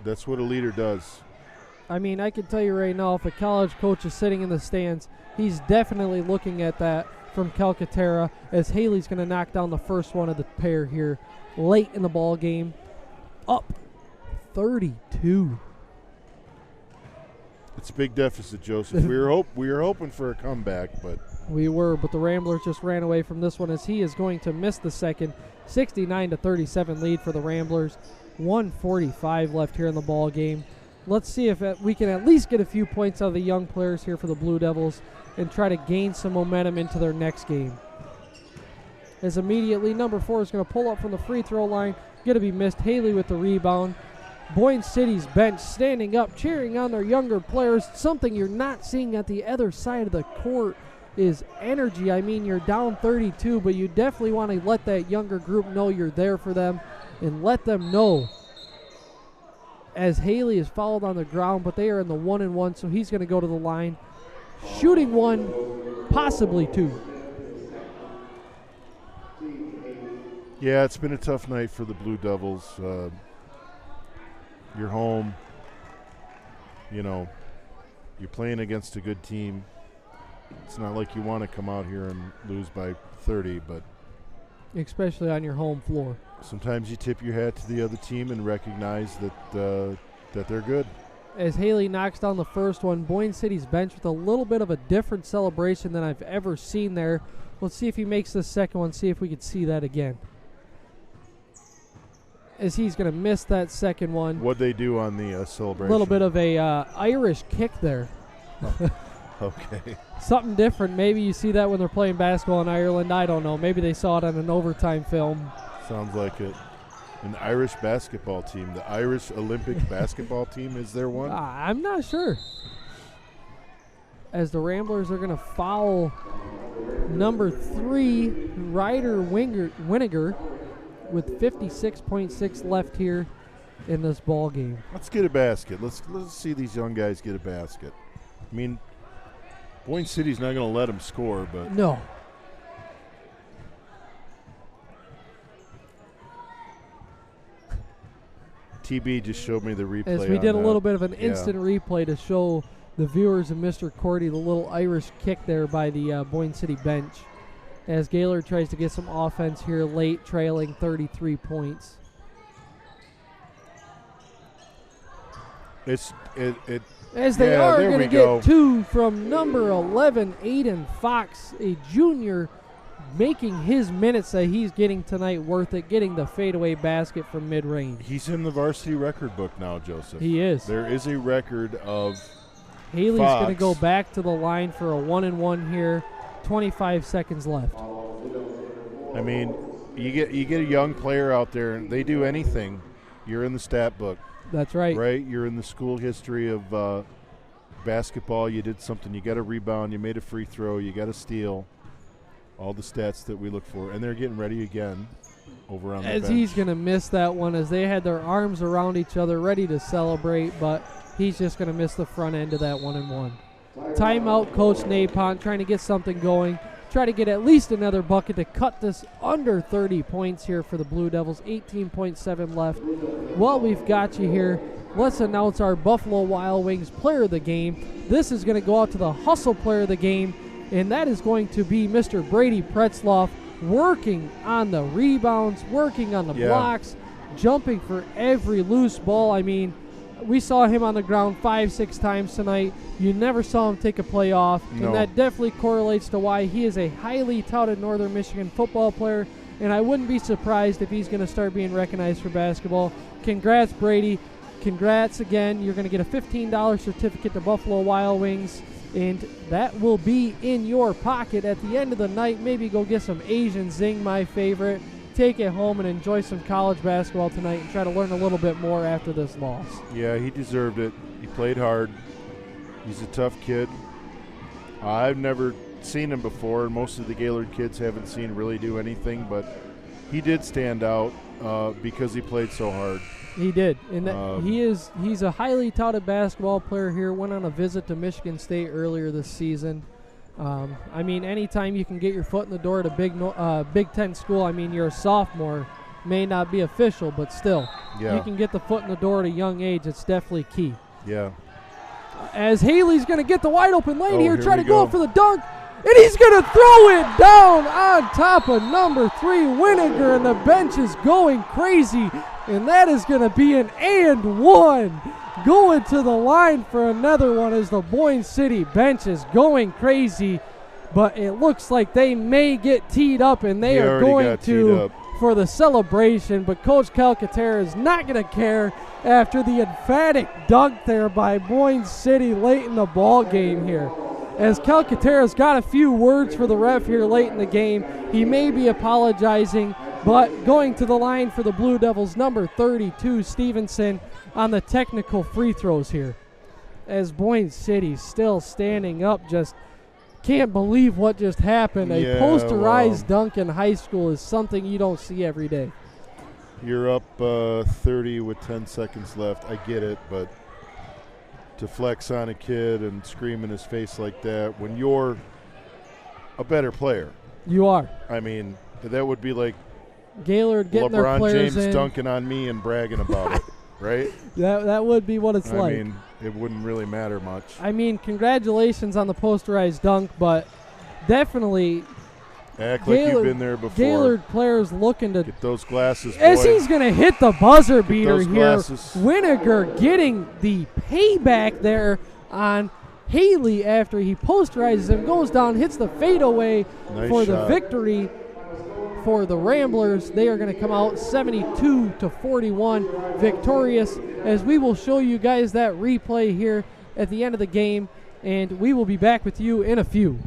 that's what a leader does. I mean, I can tell you right now, if a college coach is sitting in the stands, he's definitely looking at that from Calcaterra, as Haley's going to knock down the first one of the pair here late in the ball game. Up 32. It's a big deficit, Joseph. we were hoping for a comeback, but the Ramblers just ran away from this one, as he is going to miss the second. 69-37 lead for the Ramblers. 1:45 left here in the ball game. Let's see if we can at least get a few points out of the young players here for the Blue Devils and try to gain some momentum into their next game. As immediately, number 4 is going to pull up from the free throw line. Going to be missed. Haley with the rebound. Boyne City's bench standing up, cheering on their younger players. Something you're not seeing at the other side of the court is energy. I mean, you're down 32, but you definitely want to let that younger group know you're there for them, and let them know, as Haley is fouled on the ground, but they are in the 1-and-1, so he's going to go to the line. Shooting one, possibly two. yeah, it's been a tough night for the Blue Devils. You're home. You're playing against a good team. It's not like you want to come out here and lose by 30, but especially on your home floor. Sometimes you tip your hat to the other team and recognize that they're good. As Haley knocks down the first one, Boyne City's bench with a little bit of a different celebration than I've ever seen there. Let's see if he makes the second one, see if we could see that again. As he's going to miss that second one. What'd they do on the celebration? A little bit of a Irish kick there. Okay. Something different. Maybe you see that when they're playing basketball in Ireland. I don't know. Maybe they saw it on an overtime film. Sounds like it. An Irish basketball team. The Irish Olympic basketball team, is there one? I'm not sure. As the Ramblers are going to foul number 3, Ryder Winiger, with 56.6 left here in this ball game. Let's get a basket. Let's see these young guys get a basket. I mean, Boyne City's not going to let them score, but no. TB just showed me the replay. As we did a that. little bit of an instant replay to show the viewers and Mr. Cordy the little Irish kick there by the Boyne City bench, as Gaylord tries to get some offense here late, trailing 33 points. As they are going to get two from number 11, Aiden Fox, a junior, making his minutes that he's getting tonight worth it, getting the fadeaway basket from mid-range. He's in the varsity record book now, Joseph. He is. There is a record of Haley's Fox. going to go back to the line for a 1-and-1 here. 25 seconds left. I mean, you get a young player out there, and they do anything, you're in the stat book. That's right. Right? You're in the school history of basketball. You did something. You got a rebound. You made a free throw. You got a steal. All the stats that we look for. And they're getting ready again over on the bench. As he's going to miss that one, as they had their arms around each other ready to celebrate, but he's just going to miss the front end of that 1-and-1. Timeout, Coach Napont trying to get something going. Try to get at least another bucket to cut this under 30 points here for the Blue Devils. 18.7 left. While we've got you here, let's announce our Buffalo Wild Wings player of the game. This is going to go out to the hustle player of the game, and that is going to be Mr. Brady Pretzloff, working on the rebounds, working on the blocks, jumping for every loose ball. I mean, we saw him on the ground 5-6 times tonight. You never saw him take a play off, and that definitely correlates to why he is a highly touted Northern Michigan football player, and I wouldn't be surprised if he's going to start being recognized for basketball. Congrats, Brady. Congrats again. You're going to get a $15 certificate to Buffalo Wild Wings, and that will be in your pocket at the end of the night. Maybe go get some Asian Zing, my favorite. Take it home and enjoy some college basketball tonight and try to learn a little bit more after this loss. Yeah, he deserved it. He played hard. He's a tough kid. I've never seen him before, and most of the Gaylord kids haven't seen really do anything, but he did stand out because he played so hard. He did, and he's a highly touted basketball player here. Went on a visit to Michigan State earlier this season. I mean, anytime you can get your foot in the door at a Big Ten school, I mean, you're a sophomore, may not be official, but still, you can get the foot in the door at a young age. It's definitely key. Yeah. As Haley's going to get the wide open lane here, try to go for the dunk, and he's going to throw it down on top of number 3, Winiger, and the bench is going crazy, and that is going to be an and one. Going to the line for another one as the Boyne City bench is going crazy, but it looks like they may get teed up, and they are going to for the celebration, but Coach Calcaterra is not going to care after the emphatic dunk there by Boyne City late in the ball game here. As Calcaterra's got a few words for the ref here late in the game, he may be apologizing, but going to the line for the Blue Devils, number 32, Stevenson, on the technical free throws here. As Boyne City still standing up, just can't believe what just happened. A posterized dunk in high school is something you don't see every day. You're up 30 with 10 seconds left. I get it, but to flex on a kid and scream in his face like that when you're a better player. You are. I mean, that would be like Gaylord getting their players James in. dunking on me and bragging about it, right? That would be what it's like. I mean, it wouldn't really matter much. I mean, congratulations on the posterized dunk, but definitely act like you've been there before. Gaylord players looking to get those glasses, boy. As he's going to hit the buzzer beater here. Glasses. Winiger getting the payback there on Haley after he posterizes him, goes down, hits the fadeaway for the victory for the Ramblers. They are going to come out 72-41 victorious, as we will show you guys that replay here at the end of the game, and we will be back with you in a few.